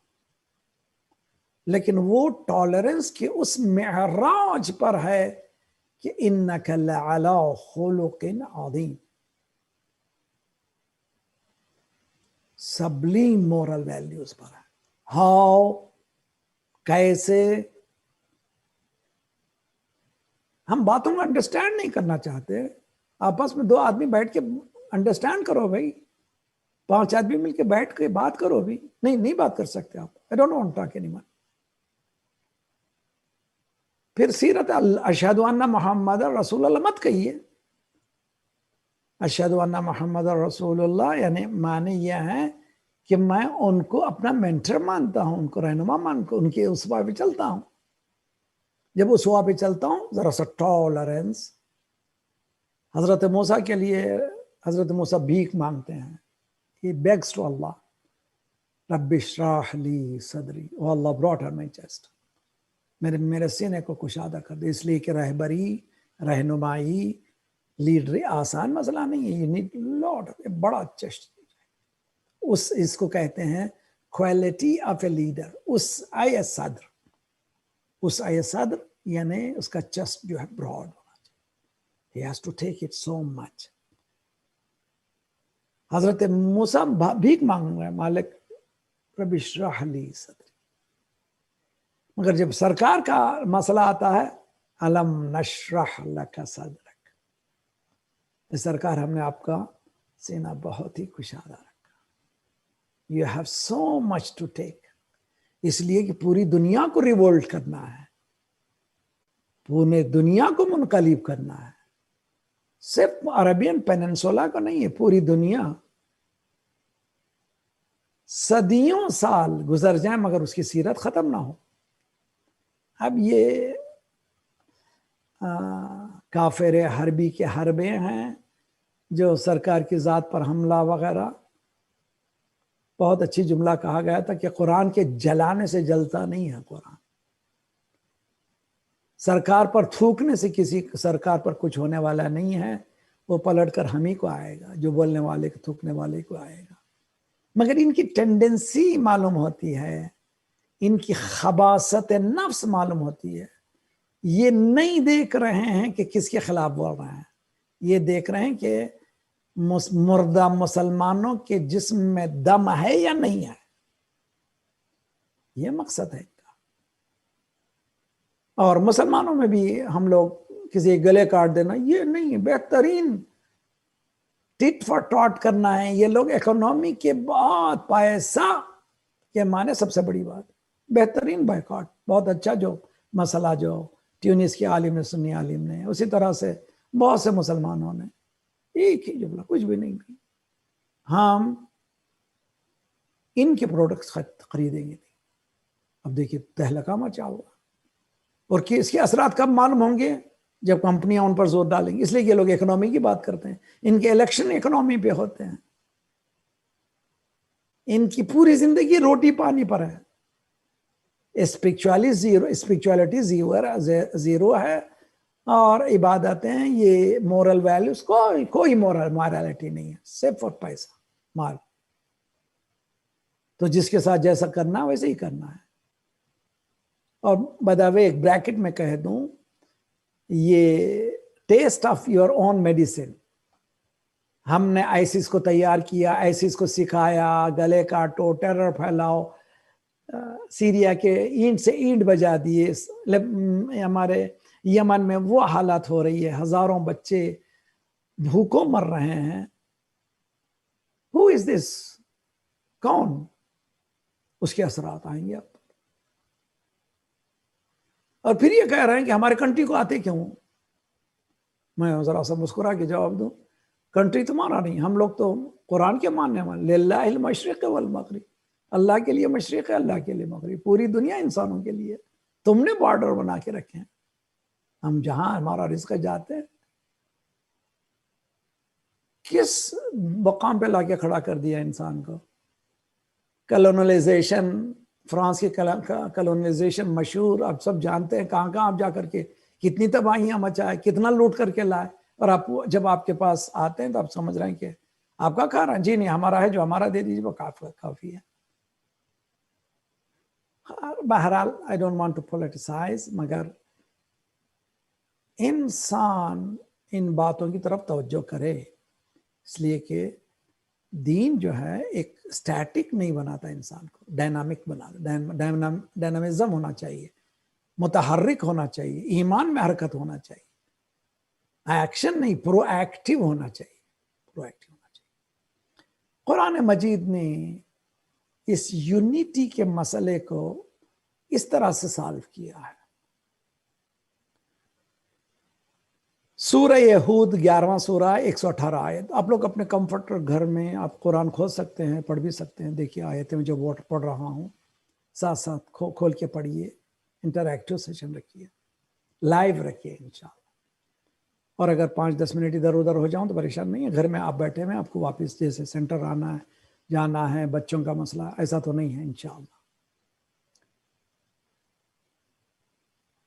لیکن وہ ٹالرنس کے اس معراج پر ہے کہ انک لعلی خلق عظیم, سبلیم مورل ویلیوز پر ہے. ہاؤ, کیسے, ہم باتوں کو انڈرسٹینڈ نہیں کرنا چاہتے. آپس میں 2 آدمی بیٹھ کے انڈرسٹینڈ کرو بھائی, 5 آدمی مل کے بیٹھ کے بات کرو بھی. نہیں بات کر سکتے آپ. I don't want to talk anymore. پھر سیرت اشہد ان محمد رسول اللہ مت کہیے. اشہد ان محمد رسول اللہ یعنی معنی یہ ہے کہ میں ان کو اپنا مینٹر مانتا ہوں, ان کو رہنما مانتا ہوں, ان کے اسوا پہ چلتا ہوں. جب اسوا پہ چلتا ہوں ذرا سا ٹالرنس. حضرت موسیٰ کے لیے حضرت موسیٰ بھیک مانگتے ہیں. He begs to Allah, رب اشرح لی صدری, oh Allah brought her my chest, میرے سینے کو کشادہ کر دے. اس لیے کہ رہبری, رہنمائی, لیڈری آسان مسئلہ نہیں ہے. You need lot, بڑا چیسٹ. اس کو کہتے ہیں کوالٹی آف اے لیڈر. اس آئے صدر یعنی اس کا چیسٹ جو ہے براڈ ہونا چاہیے. He has to take it so much. حضرت موسیٰ بھیک مانگ رہے ہیں, مالک رب اشرح لی صدری. مگر جب سرکار کا مسئلہ آتا ہے الم نشرح لک صدرک, سرکار ہم نے آپ کا سینہ بہت ہی کشادہ رکھا. You have so much to take. اس لیے کہ پوری دنیا کو ریوولٹ کرنا ہے, پوری دنیا کو منقلب کرنا ہے. صرف عربین پیننسولا کو نہیں ہے, پوری دنیا. صدیوں سال گزر جائیں مگر اس کی سیرت ختم نہ ہو. اب یہ کافر حربی کے حربے ہیں جو سرکار کی ذات پر حملہ وغیرہ. بہت اچھی جملہ کہا گیا تھا کہ قرآن کے جلانے سے جلتا نہیں ہے قرآن. سرکار پر تھوکنے سے کسی سرکار پر کچھ ہونے والا نہیں ہے. وہ پلٹ کر ہم ہی کو آئے گا, جو بولنے والے کو, تھوکنے والے کو آئے گا. مگر ان کی ٹینڈنسی معلوم ہوتی ہے, ان کی خباثت نفس معلوم ہوتی ہے. یہ نہیں دیکھ رہے ہیں کہ کس کے خلاف بول رہے ہیں, یہ دیکھ رہے ہیں کہ مردہ مسلمانوں کے جسم میں دم ہے یا نہیں ہے. یہ مقصد ہے ان کا. اور مسلمانوں میں بھی ہم لوگ کسی گلے کاٹ دینا یہ نہیں، بہترین ٹٹ فار ٹاٹ کرنا ہے. یہ لوگ اکنامی کے بعد پیسہ کے معنی سب سے بڑی بات، بہترین بائیکاٹ. بہت اچھا جو مسئلہ جو ٹیونس کے عالم نے، سنی عالم نے، اسی طرح سے بہت سے مسلمانوں نے ایک ہی جملہ، کچھ بھی نہیں بھی، ہم ان کے پروڈکٹس خریدیں گے. اب دیکھیے تہلکہ مچا ہوا، اور کہ اس کے اثرات کب معلوم ہوں گے؟ جب کمپنیاں ان پر زور ڈالیں گی. اس لیے یہ لوگ اکنامی کی بات کرتے ہیں، ان کے الیکشن اکنامی پہ ہوتے ہیں، ان کی پوری زندگی روٹی پانی پر ہے. اسپرچولیٹی زیرو ہے، اور عبادتیں یہ مورل ویلیوز کوئی مورالٹی نہیں ہے، صرف اور پیسہ مال. تو جس کے ساتھ جیسا کرنا ویسے ہی کرنا ہے. اور بداوے ایک بریکٹ میں کہہ دوں، یہ test of your own medicine, ہم نے آئسس کو تیار کیا، آئسس کو سکھایا، گلے کاٹو، ٹیرر پھیلاؤ، سیریا کے اینٹ سے اینٹ بجا دیے. ہمارے یمن میں وہ حالات ہو رہی ہے، ہزاروں بچے بھوکوں مر رہے ہیں. ہو از دس؟ کون؟ اس کے اثرات آئیں گے اب. اور پھر یہ کہہ رہے ہیں کہ ہمارے کنٹری کو آتے کیوں؟ میں ذرا سا مسکرا کے جواب دوں، کنٹری تمہارا نہیں، ہم لوگ تو قرآن کے ماننے والے. للہ المشرق والمغرب، اللہ کے لیے مشرق ہے، اللہ کے لیے مغرب، پوری دنیا انسانوں کے لیے. تم نے بارڈر بنا کے رکھے ہیں، ہم جہاں ہمارا رزق جاتے ہیں. کس مقام پہ لا کے کھڑا کر دیا انسان کو؟ کلونلائزیشن، فرانس کی کلونلائزیشن مشہور، آپ سب جانتے ہیں، کہاں کہاں آپ جا کر کے کتنی تباہیاں مچائے، کتنا لوٹ کر کے لائے. اور آپ جب آپ کے پاس آتے ہیں تو آپ سمجھ رہے ہیں کہ آپ کا کھا رہا ہے، جی نہیں، ہمارا ہے، جو ہمارا دے دیجیے وہ کافی ہے. بہرحال I don't want to politicize، مگر انسان ان باتوں کی طرف توجہ کرے، اس لیے کہ دین جو ہے ایک سٹیٹک نہیں بناتا انسان کو، ڈائنامک بناتا. ڈائنامزم ہونا چاہیے، متحرک ہونا چاہیے، ایمان میں حرکت ہونا چاہیے، ایکشن نہیں، پرو ایکٹیو ہونا چاہیے. قرآن مجید نے اس یونٹی کے مسئلے کو اس طرح سے سالو کیا ہے. سورہ ہود 11واں سورہ 118 آیت. آپ لوگ اپنے کمفرٹ گھر میں آپ قرآن کھول سکتے ہیں، پڑھ بھی سکتے ہیں. دیکھیے آیتیں میں جو پڑھ رہا ہوں، ساتھ ساتھ کھول کے پڑھیے. انٹریکٹیو سیشن رکھیے، لائیو رکھیے انشاءاللہ. اور اگر 5-10 منٹ ادھر ادھر ہو جاؤں تو پریشان نہیں ہے، گھر میں آپ بیٹھے ہوئے، آپ کو واپس جیسے سینٹر آنا ہے، جانا ہے، بچوں کا مسئلہ ایسا تو نہیں ہے انشاءاللہ.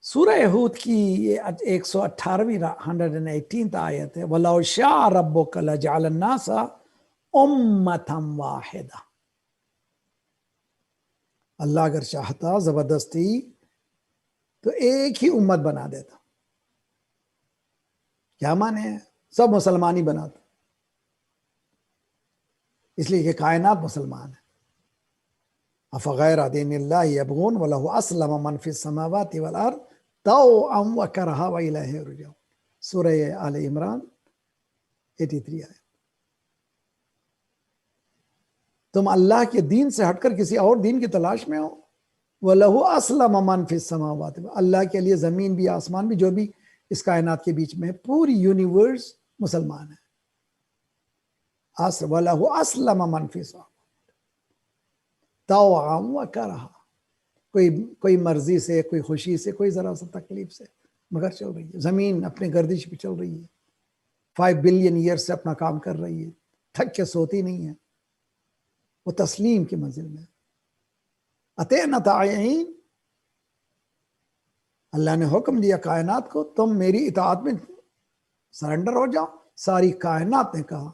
سورہ ہود کی 118ویں 118 آیت ہے، وَلَوْ شَاءَ رَبُّكَ لَجَعَلَ النَّاسَ أُمَّةً وَاحِدَةً. اللہ اگر چاہتا زبردستی تو ایک ہی امت بنا دیتا. کیا مانے ہیں؟ سب مسلمان ہی بناتا، اس لیے کہ کائنات مسلمان ہے. أَفَغَيْرَ دِينِ اللَّهِ يَبْغُونَ وَلَهُ أَسْلَمَ مَنْ فِي السَّمَاوَاتِ وَالْأَرْضِ طَوْعًا وَكَرْهًا وَإِلَيْهِ يُرْجَعُونَ. سورہ آل عمران 83 آیت. تم اللہ کے دین سے ہٹ کر کسی اور دین کی تلاش میں ہو. وَلَهُ أَسْلَمَ مَنْ فِي السَّمَاوَاتِ، اللہ کے لیے زمین بھی آسمان بھی، جو بھی اس کائنات کے بیچ میں ہے، پوری یونیورس مسلمان ہے. وَلَهُ أَسْلَمَ مَنْ فِي السَّمَاوَاتِ طَوْعًا وَكَرْهًا، کوئی مرضی سے، کوئی خوشی سے، کوئی ذرا سا تکلیف سے، مگر چل رہی ہے. زمین اپنے گردش پہ چل رہی ہے، 5 بلین ایئر سے اپنا کام کر رہی ہے، تھک کے سوتی نہیں ہے، وہ تسلیم کی منزل میں. اطعنا طاعین، اللہ نے حکم دیا کائنات کو تم میری اطاعت میں سرنڈر ہو جاؤ. ساری کائنات نے کہا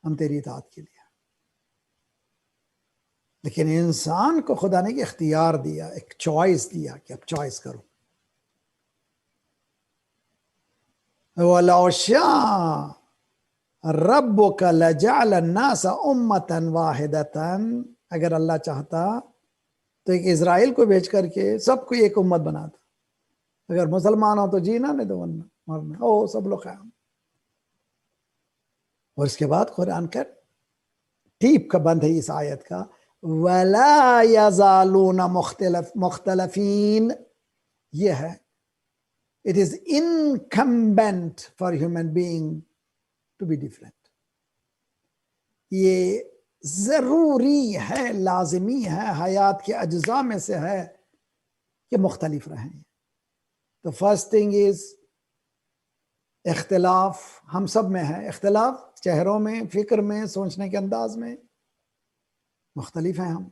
ہم تیری اطاعت کے لیے. لیکن انسان کو خدا نے ایک اختیار دیا، ایک چوائس دیا کہ اب چوائس کرو. وَلَوْ شَاءَ رَبُّكَ لَجَعَلَ النَّاسَ أُمَّةً وَاحِدَةً، اگر اللہ چاہتا تو ایک اسرائیل کو بھیج کر کے سب کو ایک امت بناتا. اگر مسلمان ہو تو جینا نہیں تو ورنہ مرنا، او سب لوگ خیام. اور اس کے بعد قرآن کا ٹیپ کا بند ہے اس آیت کا، وَلَا يَزَالُونَ مُخْتَلَفِينَ. یہ ہے it is incumbent for human being to be different. یہ ضروری ہے، لازمی ہے، حیات کے اجزاء میں سے ہے کہ مختلف رہیں. تو فرسٹ تھنگ از اختلاف ہم سب میں ہے، اختلاف چہروں میں، فکر میں، سوچنے کے انداز میں مختلف ہیں ہم.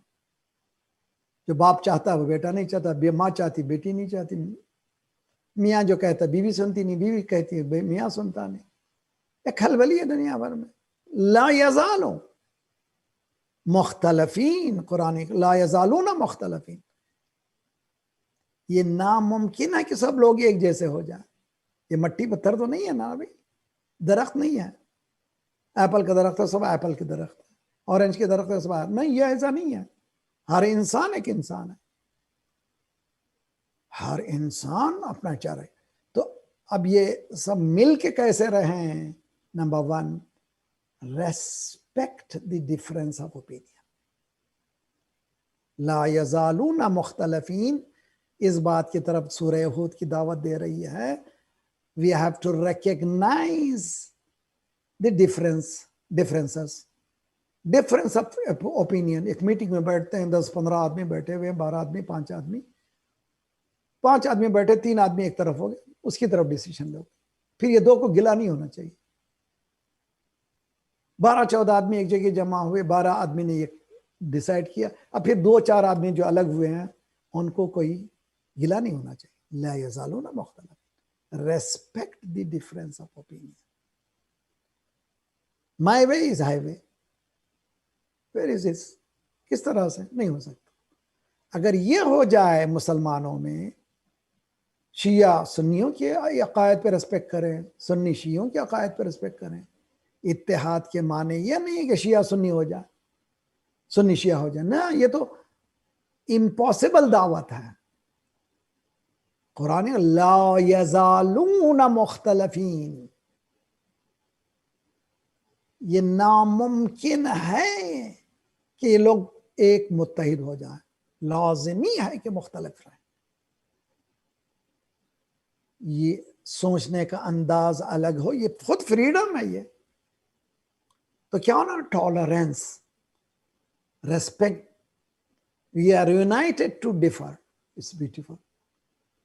جو باپ چاہتا ہے وہ بیٹا نہیں چاہتا، ماں چاہتی بیٹی نہیں چاہتی، میاں جو کہتا بیوی سنتی نہیں، بیوی کہتی ہے میاں سنتا نہیں. ایک خلبلی ہے دنیا بھر میں. لا یزالون مختلفین، قرآن لا یزالون مختلفین. یہ ناممکن ہے کہ سب لوگ ایک جیسے ہو جائیں. یہ مٹی پتھر تو نہیں ہے نا ابھی، درخت نہیں ہے. ایپل کا درخت ہے، سب ایپل کے درخت ہے. اورنج کے درخت ہے، سب نہیں. یہ ایسا نہیں ہے. ہر انسان ایک انسان ہے، ہر انسان اپنا چاہ رہے. تو اب یہ سب مل کے کیسے رہیں؟ Number 1، respect the difference of opinion. لا یزالون مختلفین اس بات کی طرف سورہ ہود کی دعوت دے رہی ہے. We have to recognize the differences. Difference of opinion. ایک میٹنگ میں بیٹھتے ہیں، 10-15 آدمی بیٹھے ہوئے، 12 آدمی، 5 آدمی. 5 آدمی بیٹھے، 3 آدمی ایک طرف ہو گئے، اس کی طرف ڈیسیشن لو. پھر یہ 2 کو گلا نہیں ہونا چاہیے. 12-14 آدمی ایک جگہ جمع ہوئے، 12 آدمی نے یہ ڈیسائیڈ کیا. اب پھر 2-4 آدمی جو الگ ہوئے ہیں ان کو کوئی گلا نہیں ہونا چاہیے. لا یزالون مختلف. Respect the difference of opinion. My way is highway. Where is this? کس طرح سے؟ نہیں ہو سکتا. اگر یہ ہو جائے مسلمانوں میں، شیعہ سنیوں کے عقائد پہ ریسپیکٹ کریں، سنی شیعوں کے عقائد پہ ریسپیکٹ کریں. اتحاد کے معنی یہ نہیں کہ شیعہ سنی ہو جائے، سنی شیعہ ہو جائے. نا، یہ تو امپاسبل دعوت ہے. قرآن لا یزالون مختلفین، یہ ناممکن ہے کہ یہ لوگ ایک متحد ہو جائیں. لازمی ہے کہ مختلف رہیں. یہ سوچنے کا انداز الگ ہو، یہ خود فریڈم ہے. یہ تو کیا ہونا؟ Tolerance, respect. We are united to differ. It's beautiful.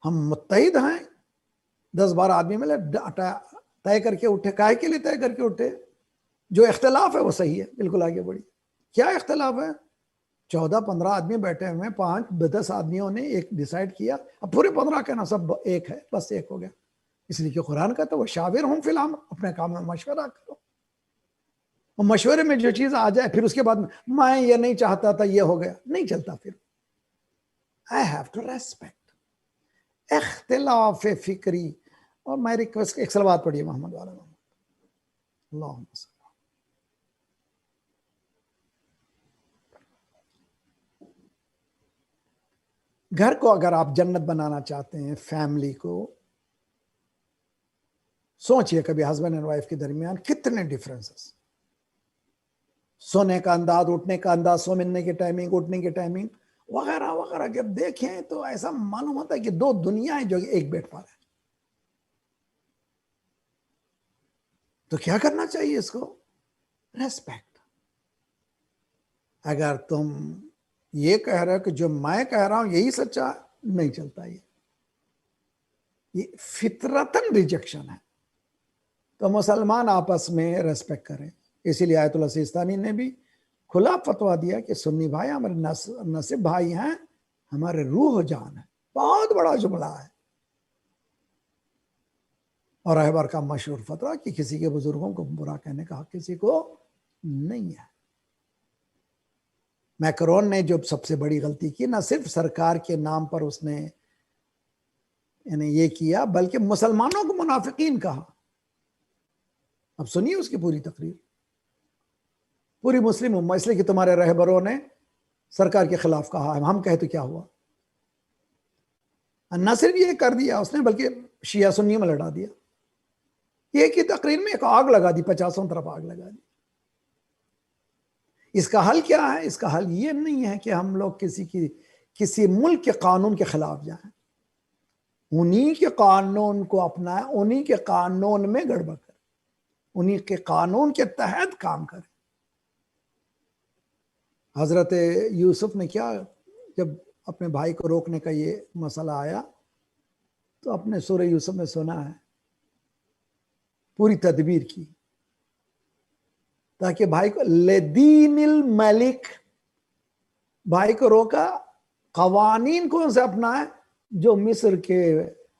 ہم متحد ہیں. 10-12 آدمی ملے، طے کر کے اٹھے. کائے کے لیے طے کر کے اٹھے؟ جو اختلاف ہے وہ صحیح ہے، بالکل آگے بڑھی. کیا اختلاف ہے؟ 14-15 آدمی بیٹھے ہوئے ہیں، 5-10 آدمیوں نے ایک ڈیسائیڈ کیا. اب پورے 15 کہنا سب ایک ہے، بس ایک ہو گیا. اس لیے کہ قرآن کہتا ہے وَشَاوِرْهُمْ فِي الْأَمْرِ، اپنے کام میں مشورہ کرو. اور مشورے میں جو چیز آ جائے پھر اس کے بعد میں یہ نہیں چاہتا تھا، یہ ہو گیا، نہیں چلتا. پھر I have to respect اختلاف فکری. اور میں ریکویسٹ، ایک صلوات پڑھیے محمد والا محمد. اللہم صلی. گھر کو اگر آپ جنت بنانا چاہتے ہیں، فیملی کو، سوچئے کبھی ہسبینڈ اینڈ وائف کے درمیان کتنے ڈیفرنسز. سونے کا انداز، اٹھنے کا انداز، سو ملنے کی ٹائمنگ، اٹھنے کی ٹائمنگ وغیرہ وغیرہ. جب دیکھیں تو ایسا معلوم ہوتا ہے کہ 2 دنیایں جو ایک بیڈ پر ہیں. تو کیا کرنا چاہیے اس کو؟ ریسپیکٹ. اگر تم یہ کہہ رہے ہو کہ جو میں کہہ رہا ہوں یہی سچا، نہیں چلتا. یہ فطرتاً ریجیکشن ہے. تو مسلمان آپس میں ریسپیکٹ کریں. اسی لیے آیت اللہ سیستانی نے بھی کھلا فتویٰ دیا کہ سنی بھائی ہمارے نصب بھائی ہیں، ہمارے روح جان ہے. بہت بڑا جملہ ہے. اور رہبر کا مشہور فتویٰ کہ کسی کے بزرگوں کو برا کہنے کا حق کسی کو نہیں ہے. میکرون نے جو سب سے بڑی غلطی کی، نہ صرف سرکار کے نام پر اس نے یعنی یہ کیا، بلکہ مسلمانوں کو منافقین کہا. اب سنیے اس کی پوری تقریر. پوری مسلم امت، اس لیے کہ تمہارے رہبروں نے سرکار کے خلاف کہا ہے. ہم کہے تو کیا ہوا؟ نہ صرف یہ کر دیا اس نے بلکہ شیعہ سنی میں لڑا دیا. ایک ہی تقریر میں ایک آگ لگا دی, 50 طرف آگ لگا دی. اس کا حل کیا ہے؟ اس کا حل یہ نہیں ہے کہ ہم لوگ کسی ملک کے قانون کے خلاف جائیں, انہی کے قانون کو اپنائیں, انہی کے قانون میں گڑبڑ کریں, انہی کے قانون کے تحت کام کریں. حضرت یوسف نے کیا, جب اپنے بھائی کو روکنے کا یہ مسئلہ آیا تو اپنے سورہ یوسف میں سنا ہے, پوری تدبیر کی تاکہ بھائی کو لدین الملک, بھائی کو روکا, قوانین کون سے اپنائے؟ جو مصر کے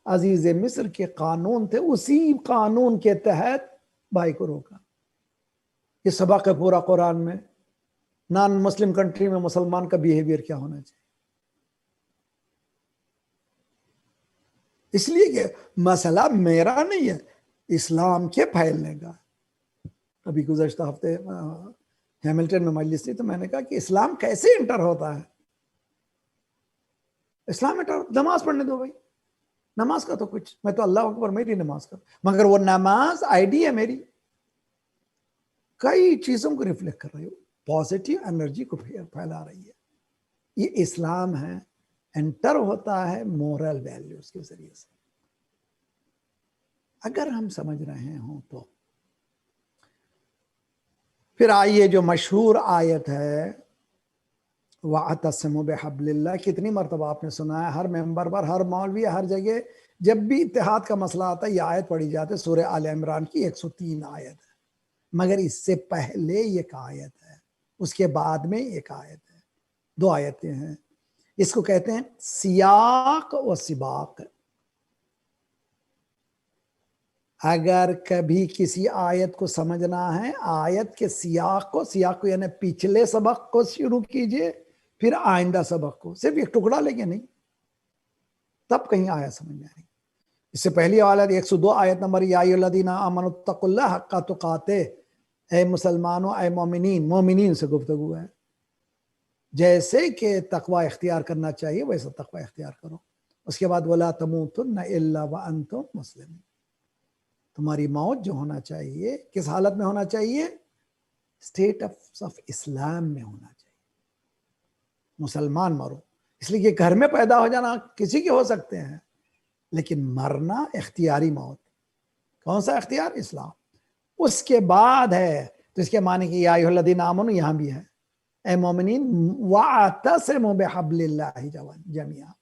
عزیز مصر کے قانون تھے, اسی قانون کے تحت بھائی کو روکا. یہ سبق ہے پورا قرآن میں. نان مسلم کنٹری میں مسلمان کا بیہیویئر کیا ہونا چاہیے. اس لیے کہ مسئلہ میرا نہیں ہے, اسلام کے پھیلنے کا. ابھی گزشتہ ہفتے ہیملٹن میں مجلس تھی تو میں نے کہا کہ اسلام کیسے انٹر ہوتا ہے. اسلام انٹر, نماز پڑھنے دو بھائی, نماز کا تو کچھ, میں تو اللہ اکبر میری نماز کا, مگر وہ نماز آئی ڈی ہے میری, کئی چیزوں کو ریفلیکٹ کر رہی ہو, پازیٹیو انرجی کو پھیلا رہی ہے. یہ اسلام ہے, انٹر ہوتا ہے مورل ویلیوز کے ذریعے سے. اگر ہم سمجھ رہے ہوں تو پھر آئیے جو مشہور آیت ہے وَاعْتَصِمُوا بِحَبْلِ اللَّهِ, کتنی مرتبہ آپ نے سنا ہے, ہر ممبر پر, ہر مولوی, ہر جگہ جب بھی اتحاد کا مسئلہ آتا ہے یہ آیت پڑھی جاتی ہے. سورہ آل عمران کی 103 آیت ہے, مگر اس سے پہلے ایک آیت ہے, اس کے بعد میں ایک آیت ہے, 2 آیتیں ہیں. اس کو کہتے ہیں سیاق و سباق. اگر کبھی کسی آیت کو سمجھنا ہے, آیت کے سیاق کو یعنی پچھلے سبق کو شروع کیجئے, پھر آئندہ سبق کو, صرف ایک ٹکڑا لے کے نہیں, تب کہیں آیت سمجھ میں آئے گی. اس سے پہلی آیت 102 آیت نمبر, یا ایھا الذین آمنوا اتقوا اللہ حق تقاتہ, اے مسلمانوں, اے مومنین, مومنین سے گفتگو ہے, جیسے کہ تقوی اختیار کرنا چاہیے ویسا تقوی اختیار کرو. اس کے بعد وَلَا تَمُوتُنَّ إِلَّا وَأَنْتُمْ مُسْلِمُونَ, تمہاری موت جو ہونا چاہیے کس حالت میں ہونا چاہیے؟ اسٹیٹ آف اسلام میں ہونا چاہیے, مسلمان مرو. اس لیے کہ گھر میں پیدا ہو جانا کسی کے ہو سکتے ہیں, لیکن مرنا اختیاری موت. کون سا اختیار؟ اسلام. اس کے بعد ہے, تو اس کے معنی کہ یا ایھا الذین آمنوا یہاں بھی ہے, اے مومنین, وَاعْتَصِمُوا بِحَبْلِ اللَّهِ جَمِيعًا,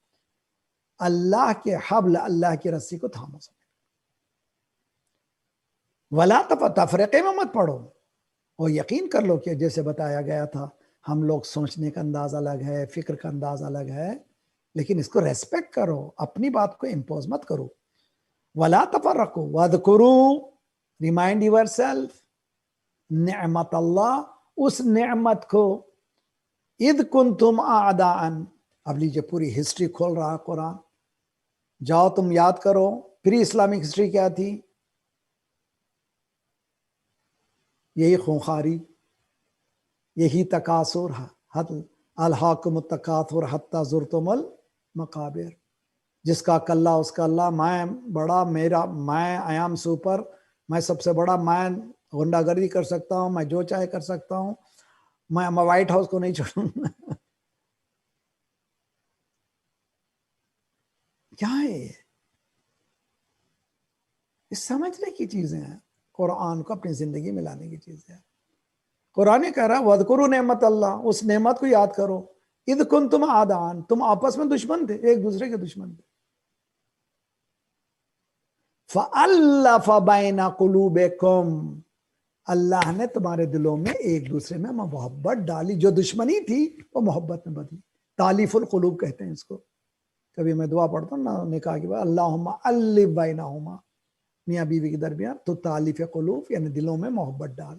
اللہ کے حبل, اللہ کی رسی کو تھامو. وَلَا تفرقے میں مت پڑھو, اور یقین کر لو کہ جیسے بتایا گیا تھا, ہم لوگ سوچنے کا انداز الگ ہے, فکر کا انداز الگ ہے, لیکن اس کو ریسپیکٹ کرو, اپنی بات کو امپوز مت کرو. وَلَا تَفَرَّقُوا وَاذْكُرُوا, ریمائنڈ یور سیلف نعمت اللہ, اس نعمت کو, اذ کنتم اعداء. اب لیجیے پوری ہسٹری کھول رہا قرآن, جاؤ تم یاد کرو پری اسلامک ہسٹری کیا تھی. یہی خونخواری, یہی تکاثر, الہاکم التکاثر حتی زرتم المقابر, جس کا کلہ اس کا اللہ, میں بڑا, میرا, میں آئی ایم سپر, میں سب سے بڑا, میں غنڈہ گردی کر سکتا ہوں, میں جو چاہے کر سکتا ہوں, میں وائٹ ہاؤس کو نہیں چھوڑوں. کیا ہے یہ سمجھنے کی چیزیں ہیں, قرآن کو اپنی زندگی میں لانے کی چیزیں ہیں. قرآن کہہ رہا ہے وَاذْكُرُوا نعمت اللہ, اس نعمت کو یاد کرو, اذ کنتم اعداء, تم آپس میں دشمن تھے, ایک دوسرے کے دشمن تھے. فَأَلَّفَ بَيْنَ قُلُوبِكُمْ, اللہ نے تمہارے دلوں میں ایک دوسرے میں محبت ڈالی, جو دشمنی تھی وہ محبت میں بدلی. تالیف القلوب کہتے ہیں اس کو. کبھی میں دعا پڑھتا ہوں نا نکاح کے بعد, اللہم الف بینہما, میاں بیوی کے درمیان, تو تالیف قلوب یعنی دلوں میں محبت ڈال.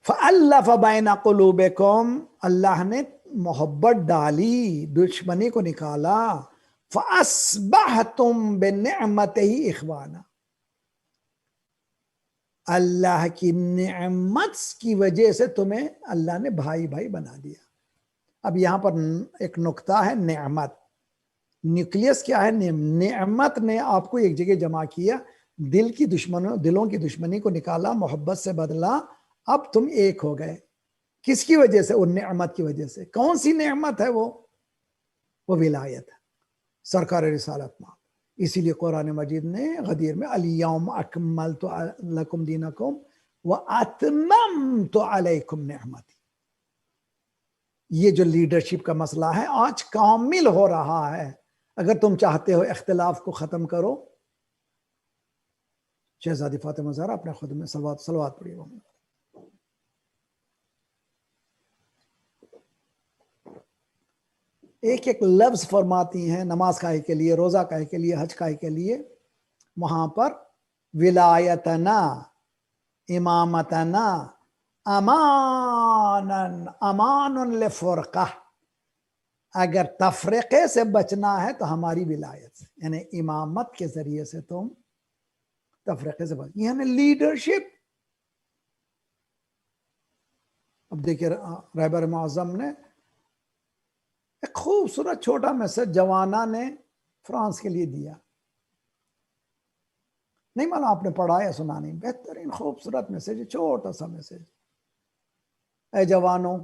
فَأَلَّفَ بَيْنَ قُلُوبِكُمْ, اللہ نے محبت ڈالی, دشمنی کو نکالا. فَأَصْبَحْتُمْ بِنِعْمَتِهِ إِخْوَانًا, اللہ کی نعمت کی وجہ سے تمہیں اللہ نے بھائی بھائی بنا دیا. اب یہاں پر ایک نقطہ ہے نعمت. نیوکلیس کیا ہے؟ نعمت نے آپ کو ایک جگہ جمع کیا, دلوں کی دشمنی کو نکالا, محبت سے بدلا, اب تم ایک ہو گئے. کس کی وجہ سے؟ ان نعمت کی وجہ سے. کون سی نعمت ہے وہ ولایت ہے, سرکار رسالت میں. اسی لیے قرآن مجید نے غدیر میں الیوم اکملت لکم دینکم واتممت علیکم نعمتی. یہ جو لیڈرشپ کا مسئلہ ہے آج کامل ہو رہا ہے. اگر تم چاہتے ہو اختلاف کو ختم کرو, شہزادی فاطمہ زہرا اپنے خود میں صلوات پڑھی. ایک ایک لفظ فرماتی ہیں نماز کاہے کے لیے, روزہ کاہے کے لیے, حج کاہے کے لیے. وہاں پر ولایتنا, امامتنا, امان لفرقہ. اگر تفرقے سے بچنا ہے تو ہماری ولایت سے, یعنی امامت کے ذریعے سے تم تفرقے سے بچ, یعنی لیڈرشپ. اب دیکھیں رہبر معظم نے ایک خوبصورت چھوٹا میسج جوانہ نے فرانس کے لیے دیا. نہیں معلوم آپ نے پڑھا یا سنا نہیں, بہترین خوبصورت میسج, چھوٹا سا میسج. اے جوانوں,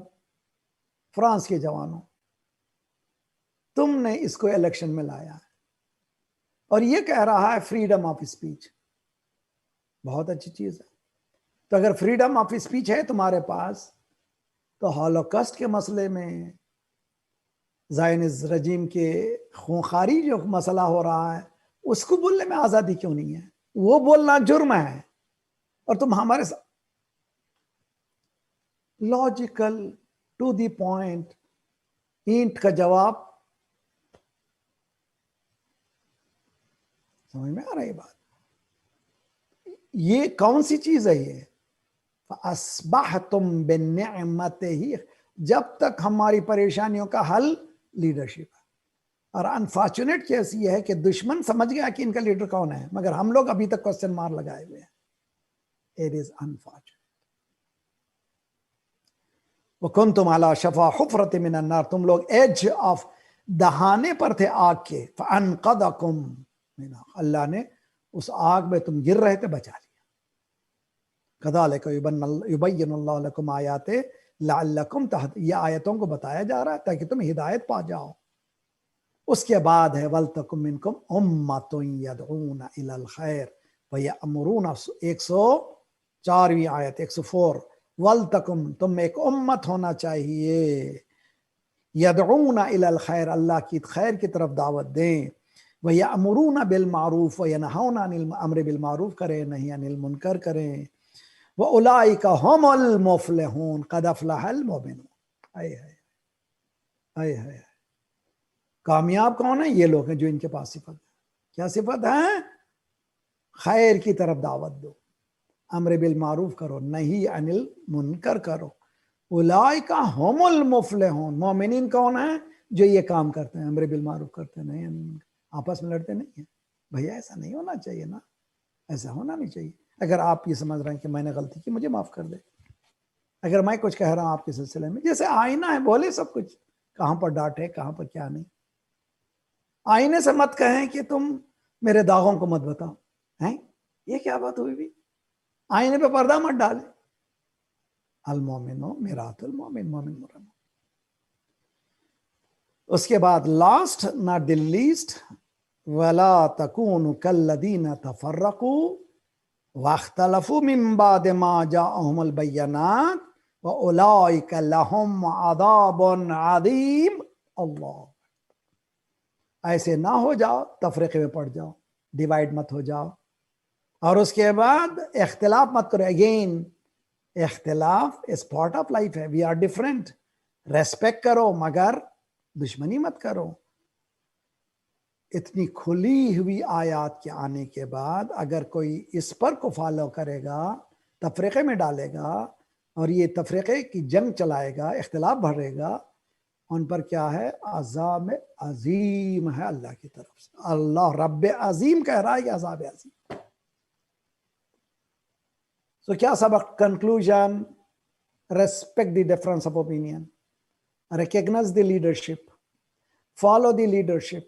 فرانس کے جوانوں, تم نے اس کو الیکشن میں لایا ہے اور یہ کہہ رہا ہے فریڈم آف اسپیچ. بہت اچھی چیز ہے. تو اگر فریڈم آف اسپیچ ہے تمہارے پاس, تو ہالوکاسٹ کے مسئلے میں, زائنز رجیم کے خونخواری جو مسئلہ ہو رہا ہے, اس کو بولنے میں آزادی کیوں نہیں ہے؟ وہ بولنا جرم ہے. اور تم ہمارے ساتھ لاجیکل ٹو دی پوائنٹ اینٹ کا جواب. سمجھ میں آ رہی بات؟ یہ کون سی چیز ہے یہ؟ فَأَصْبَحْتُمْ بِالنِّعْمَتِهِ. جب تک ہماری پریشانیوں کا حل لیڈرشپ ہے. اور انفارچونیٹ کیس یہ ہے کہ دشمن سمجھ گیا کہ ان کا لیڈر کون ہے, مگر ہم لوگ ابھی تک کوسچن مارک لگائے ہوئے ہیں. It is unfortunate. وَكُنْتُمْ عَلَى شَفَا حُفْرَةٍ مِّنَ النَّارِ. تم لوگ ایج آف دہانے پر تھے آگ کے. فَأَنْقَذَكُمْ مِنْهَا. اللہ نے اس آگ میں تم گر رہے تھے بچا لیا. كَذَلِكَ يُبَيِّنُ اللَّهُ لَكُمْ آيَاتِهِ لَعَلَّكُمْ تَهْتَدُونَ. یہ آیتوں کو بتایا جا رہا ہے تاکہ تم ہدایت پا جاؤ. اس کے بعد ہے وَلْتَكُن مِّنكُمْ أُمَّةٌ يَدْعُونَ إِلَى الْخَيْرِ وَيَأْمُرُونَ. 104ویں آیت, 104. وَلْتَكُن, تم ایک امت ہونا چاہیے, يَدْعُونَ إِلَى الْخَيْرِ, اللہ کی خیر کی طرف دعوت دیں. وَيَأْمُرُونَ بِالْمَعْرُوفِ وَيَنْهَوْنَ عَنِ الْأَمْرِ بِالْمَعْرُوفِ, کریں نہیں عن المنکر کریں. وَأُولَئِكَ هُمُ الْمُفْلِحُونَ قَدْ أَفْلَحَ الْمُؤْمِنُونَ. اے کامیاب کون ہے؟ یہ لوگ ہیں جو ان کے پاس صفت ہے. کیا صفت ہے؟ خیر کی طرف دعوت دو, امر بالمعروف کرو, نہیں عن المنکر کرو. اولئک هم المفلحون. مومنین کون ہیں؟ جو یہ کام کرتے ہیں, امر بالمعروف کرتے ہیں, نہیں آپس میں لڑتے نہیں ہیں. بھیا ایسا نہیں ہونا چاہیے نا, ایسا ہونا نہیں چاہیے. اگر آپ یہ سمجھ رہے ہیں کہ میں نے غلطی کی, مجھے معاف کر دے. اگر میں کچھ کہہ رہا ہوں آپ کے سلسلے میں, جیسے آئینہ ہے, بولے سب کچھ, کہاں پر ڈاٹ ہے کہاں پر کیا نہیں. آئینے سے مت کہیں کہ تم میرے داغوں کو مت بتاؤ. ہیں یہ کیا بات ہوئی بھی؟ آئینے پہ پردہ مت ڈالے. المومن میرات المومن, مومن مرم. اس کے بعد لاسٹ ناٹ دی لیسٹ, ولا تکونوا کالذین تفرقوا واختلفوا من بعد ما جاءهم البینات واولئک لهم عذاب عظیم. اللہ, ایسے نہ ہو جاؤ, تفریقے میں پڑ جاؤ, ڈیوائیڈ مت ہو جاؤ. اور اس کے بعد اختلاف مت کرو. اگین اختلاف اس پارٹ آف لائف ہے, وی آر ڈفرینٹ. ریسپیکٹ کرو مگر دشمنی مت کرو. اتنی کھلی ہوئی آیات کے آنے کے بعد اگر کوئی اس پر کو فالو کرے گا, تفریقے میں ڈالے گا اور یہ تفریقے کی جنگ چلائے گا, اختلاف بڑھے گا, ان پر کیا ہے؟ عذاب عظیم ہے اللہ کی طرف سے. اللہ رب عظیم کہہ رہا ہے کہ عذاب عظیم. سو کیا سبق؟ Conclusion, respect the difference of opinion. recognize the leadership, follow the leadership,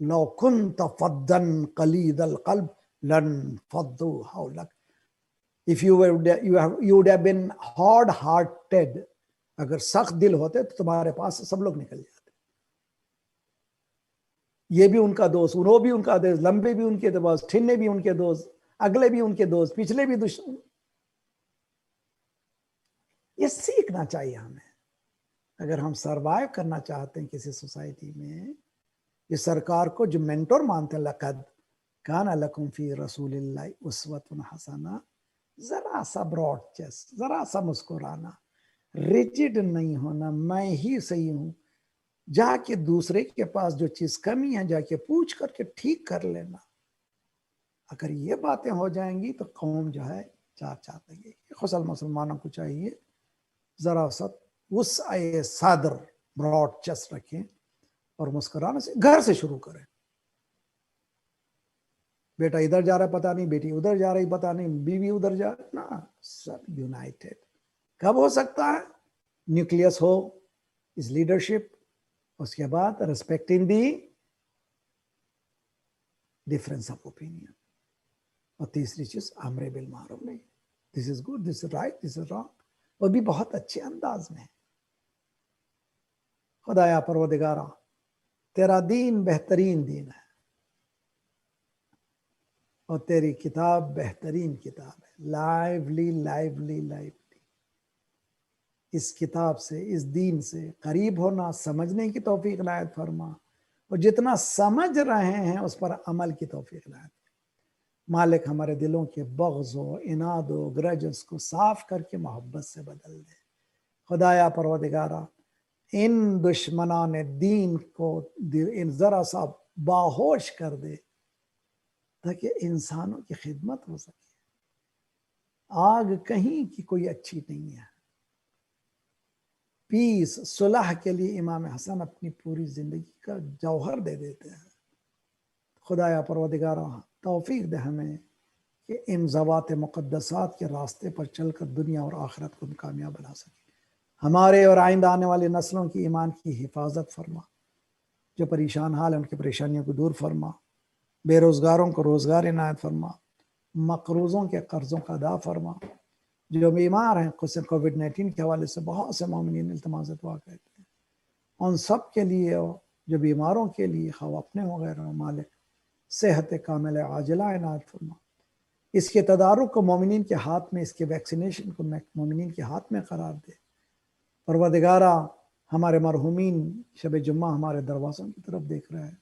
لو كنت فظا قليظ القلب لانفضوا حولك, if you would have been hard hearted, اگر سخت دل ہوتے تو تمہارے پاس سب لوگ نکل جاتے. یہ بھی ان کا دوست, وہ بھی ان کا دوست, لمبے بھی ان کے دوست, ٹھننے بھی ان کے دوست, اگلے بھی ان کے دوست, پچھلے بھی دشمن. یہ سیکھنا چاہیے ہمیں اگر ہم سروائیو کرنا چاہتے ہیں کسی سوسائٹی میں. یہ سرکار کو جو مینٹور مانتے ہیں, لقد کان لکم فی رسول اللہ اسوۃ حسنہ, ذرا سا براڈ چیسٹ, ذرا سا مسکرانا, ریجڈ نہیں ہونا, میں ہی صحیح ہوں. جا کے دوسرے کے پاس جو چیز کمی ہے جا کے پوچھ کر کے ٹھیک کر لینا. اگر یہ باتیں ہو جائیں گی تو قوم جو ہے چار چار لگے گی. خصوصاً مسلمانوں کو چاہیے ذرا سا وسع صدر, براڈ چیسٹ رکھیں اور مسکرانے سے گھر سے شروع کریں. بیٹا ادھر جا رہا ہے پتہ نہیں, بیٹی ادھر جا رہی پتہ نہیں, بیوی ادھر جا رہی نا, سب یونائٹیڈ. کب ہو سکتا ہے؟ نیوکلیس ہو اس لیڈرشپ, اس کے بعد respecting the difference of opinion, اور تیسری چیز امر بالمعروف نہیں, this is good, this is right, this is wrong, وہ بھی بہت اچھے انداز میں. خدایا پروردگارا تیرا دین بہترین دین ہے اور تیری کتاب بہترین کتاب ہے. لائیولی لائیولی لائیولی اس کتاب سے, اس دین سے قریب ہونا, سمجھنے کی توفیق عنایت فرما, اور جتنا سمجھ رہے ہیں اس پر عمل کی توفیق عنایت فرما. مالک ہمارے دلوں کے بغض و اناد و گرجز کو صاف کر کے محبت سے بدل دے. خدایا پروردگارا ان دشمنان دین کو ان ذرا سا باہوش کر دے تاکہ انسانوں کی خدمت ہو سکے. آگ کہیں کی کوئی اچھی نہیں ہے. پیس, صلح کے لیے امام حسن اپنی پوری زندگی کا جوہر دے دیتے ہیں. خدایا پروردگارا توفیق دے ہمیں کہ ان ذوات مقدسات کے راستے پر چل کر دنیا اور آخرت کو کامیاب بنا سکیں. ہمارے اور آئندہ آنے والی نسلوں کی ایمان کی حفاظت فرما. جو پریشان حال ہیں ان کی پریشانیوں کو دور فرما. بے روزگاروں کو روزگار عنایت فرما. مقروضوں کے قرضوں کا ادا فرما. جو بیمار ہیں خصوصاً کووڈ-19 کے حوالے سے بہت سے مومنین التماس دعا کرتے ہیں, ان سب کے لیے, جو بیماروں کے لیے خواہ اپنے وغیرہ, مالک صحت کامل عاجلہ عنایت فرما. اس کے تدارک کو مومنین کے ہاتھ میں, اس کے ویکسینیشن کو مومنین کے ہاتھ میں قرار دے. پروردگارا ہمارے مرحومین شب جمعہ ہمارے دروازوں کی طرف دیکھ رہے ہیں,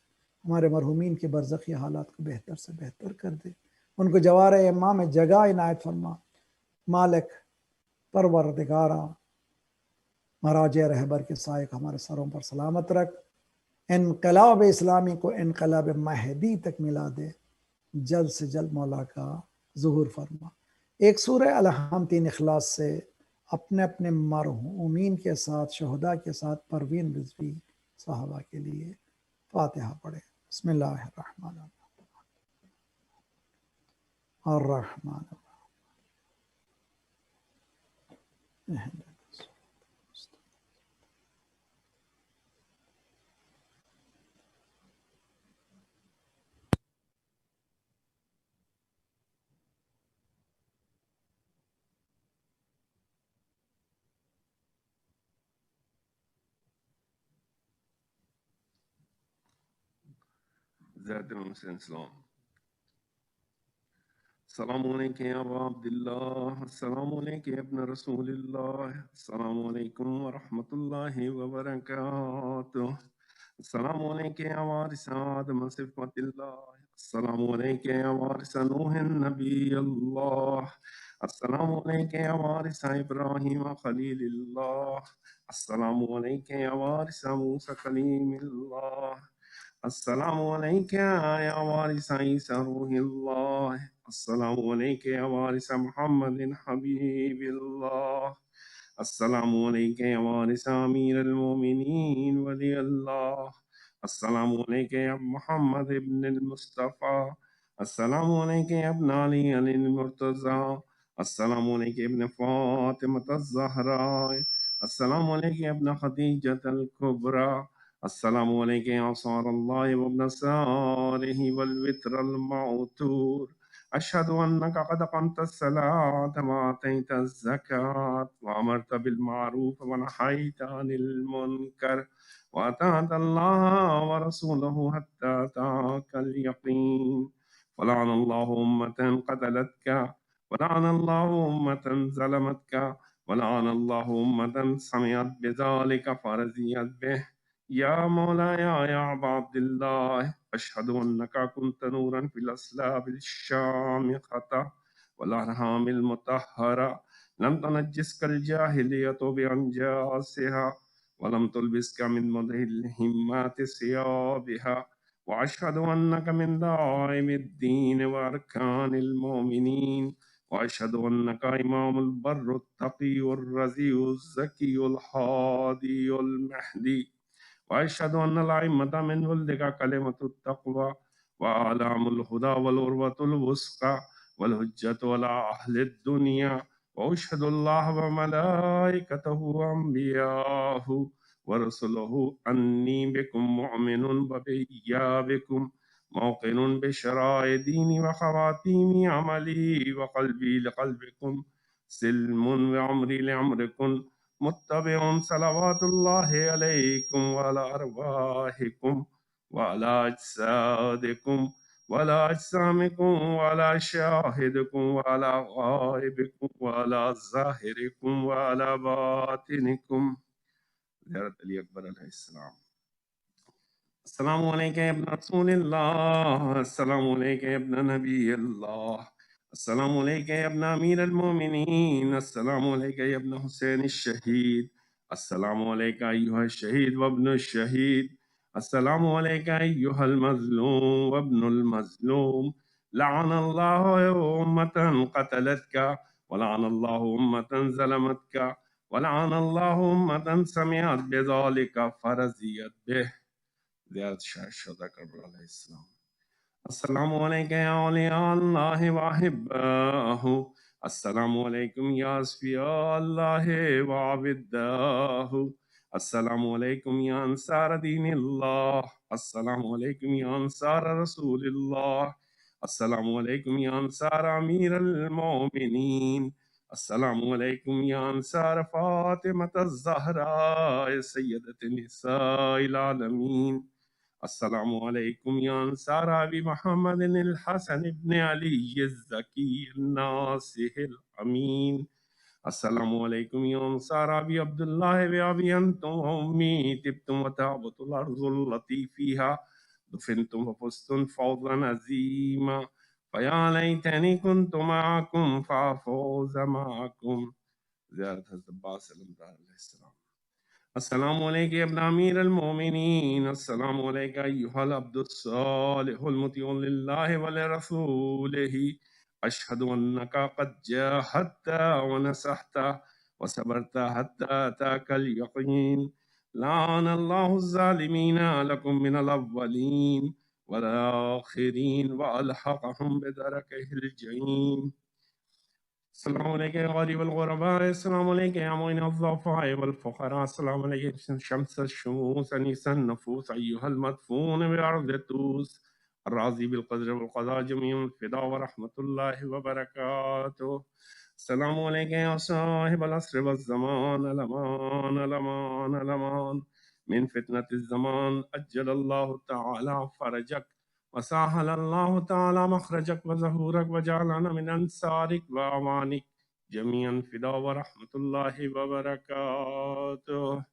ہمارے مرحومین کے برزخی حالات کو بہتر سے بہتر کر دے. ان کو جوار امام میں جگہ عنایت فرما. مالک پروردگارا مراجع رہبر کے سائے ہمارے سروں پر سلامت رکھ. انقلاب اسلامی کو انقلاب مہدی تک ملا دے. جلد سے جلد مولا کا ظہور فرما. ایک سورہ الحمد 3 اخلاص سے اپنے اپنے مرحومین کے ساتھ, شہداء کے ساتھ, پروین رضوی صحابہ کے لیے فاتحہ پڑھے. بسم اللہ الرحمن الرحمن الرحیم. زید حسین السلام علیکم یا ابا عبداللہ, السلام علیکم یا ابن رسول اللہ, السلام علیکم ورحمۃ اللہ وبرکاتہ, السلام علیکم یا وارث آدم صفوت اللہ, السلام علیکم یا وارث نوح نبی اللہ, السلام علیکم یا وارث ابراہیم خلیل اللہ, السلام علیکم یا وارث موسیٰ کلیم اللہ, السلام علیکم یا وارث عیسیٰ روح اللہ, السلام علیکم یا وارث محمد حبیب اللہ, السلام علیکم یا وارث امیر المومنین ولی اللہ, السلام علیکم یا محمد ابن المصطفیٰ السلام عليك يا ابن علي المرتضى. السلام عليك يا ابن فاطمة الزهراء. السلام عليك يا ابن خديجة الكبرى. السلام عليك يا صار الله وابن ساره والوتر المعتور. أشهد أنك قد قمت الصلاة وآتيت الزكاة وأمرت بالمعروف ونهيت عن المنكر وأطعت الله ورسوله حتى أتاك اليقين. ولعن الله أمة قتلتك ولعن الله أمة ظلمتك ولعن الله أمة سمعت بذلك فرزيت به. يا مولاي يا أبا عبد الله أشهد أنك كنت نورا في الأسلاب الشامخة والأرحام المطهرة. لم تنجسك الجاهلية بأنجاسها ولم تلبسك من مده الهمات ثيابها. وأشهد أنك من دائم الدين وأركان المؤمنين. وأشهد أنك إمام البر التقي الرزي الزكي الهادي المهدي. وأشهد أن الأئمة من ولدك كلمة التقوى وأعلام الهدى والعروة الوثقى والحجة على أهل الدنيا. وأشهد الله وملائكته وأنبياءه ورسله أني بكم مؤمن وبإيابكم موقن بشرائع ديني وخواتيم عملي وقلبي لقلبكم سلم وعمري لعمركم متبع صلوات الله عليكم وعلى أرواحكم وعلى أجسادكم وعلى أجسامكم وعلى شاهدكم وعلى غائبكم وعلى ظاهركم وعلى باطنكم. زيارة علي أكبر عليه السلام. السلام عليك يا ابن رسول الله. السلام عليك يا ابن نبي الله. السلام عليك يا ابن أمير المؤمنين. السلام عليك يا ابن حسين الشهيد. السلام عليك أيها الشهيد وابن الشهيد. السلام عليك أيها المظلوم وابن المظلوم. لعن الله أمة قتلتك ولعن الله أمة ظلمتك ولعن الله أمة سمعت بذلك فرزيت به. زيارة الشهداء كربلاء عليه السلام. السلام عليك يا أولياء الله وأحباه. السلام عليكم يا أصفياء الله وعبداه. السلام عليكم يا أنصار دين الله. السلام عليكم يا أنصار رسول الله. السلام عليكم يا أنصار أمير المؤمنين. السلام عليكم يا أنصار فاطمة الزهراء سيدة نساء العالمين. السلام عليكم يا أنصار أبي محمد الحسن بن علي الزكي الناصح الأمين. السلام عليكم يا أنصار أبي عبد الله بأبي أنتم وأمي طبتم وطابت الأرض التي فيها دفنتم وفزتم فوزا عظيما. فيا ليتني كنت معكم فأفوز معكم. زيارة حضرت عباس عليه السلام. السلام عليك يا ابن أمير المؤمنين. السلام عليك أيها العبد الصالح المطيع لله ولرسوله. أشهد أنك قد جاهدت ونصحت وصبرت حتى أتاك اليقين. لعن الله الظالمين لكم من الأولين والآخرين وألحقهم بدركه الجحيم. السلام عليك يا غريب الغرباء. السلام عليك يا معين الضعفاء والفقراء. السلام عليك شمس الشموس أنيس النفوس أيها المدفون بأرض التوس الراضي بالقدر والقضاء جميع الفداء ورحمة الله وبركاته. السلام عليك يا صاحب العصر والزمان. الأمان الأمان الأمان من فتنة الزمان. أجل الله تعالى فرجك وسهل الله تعالى مخرجك وظهورك وجعلنا من أنصارك وأعوانك جميعا فداء ورحمة الله وبركاته.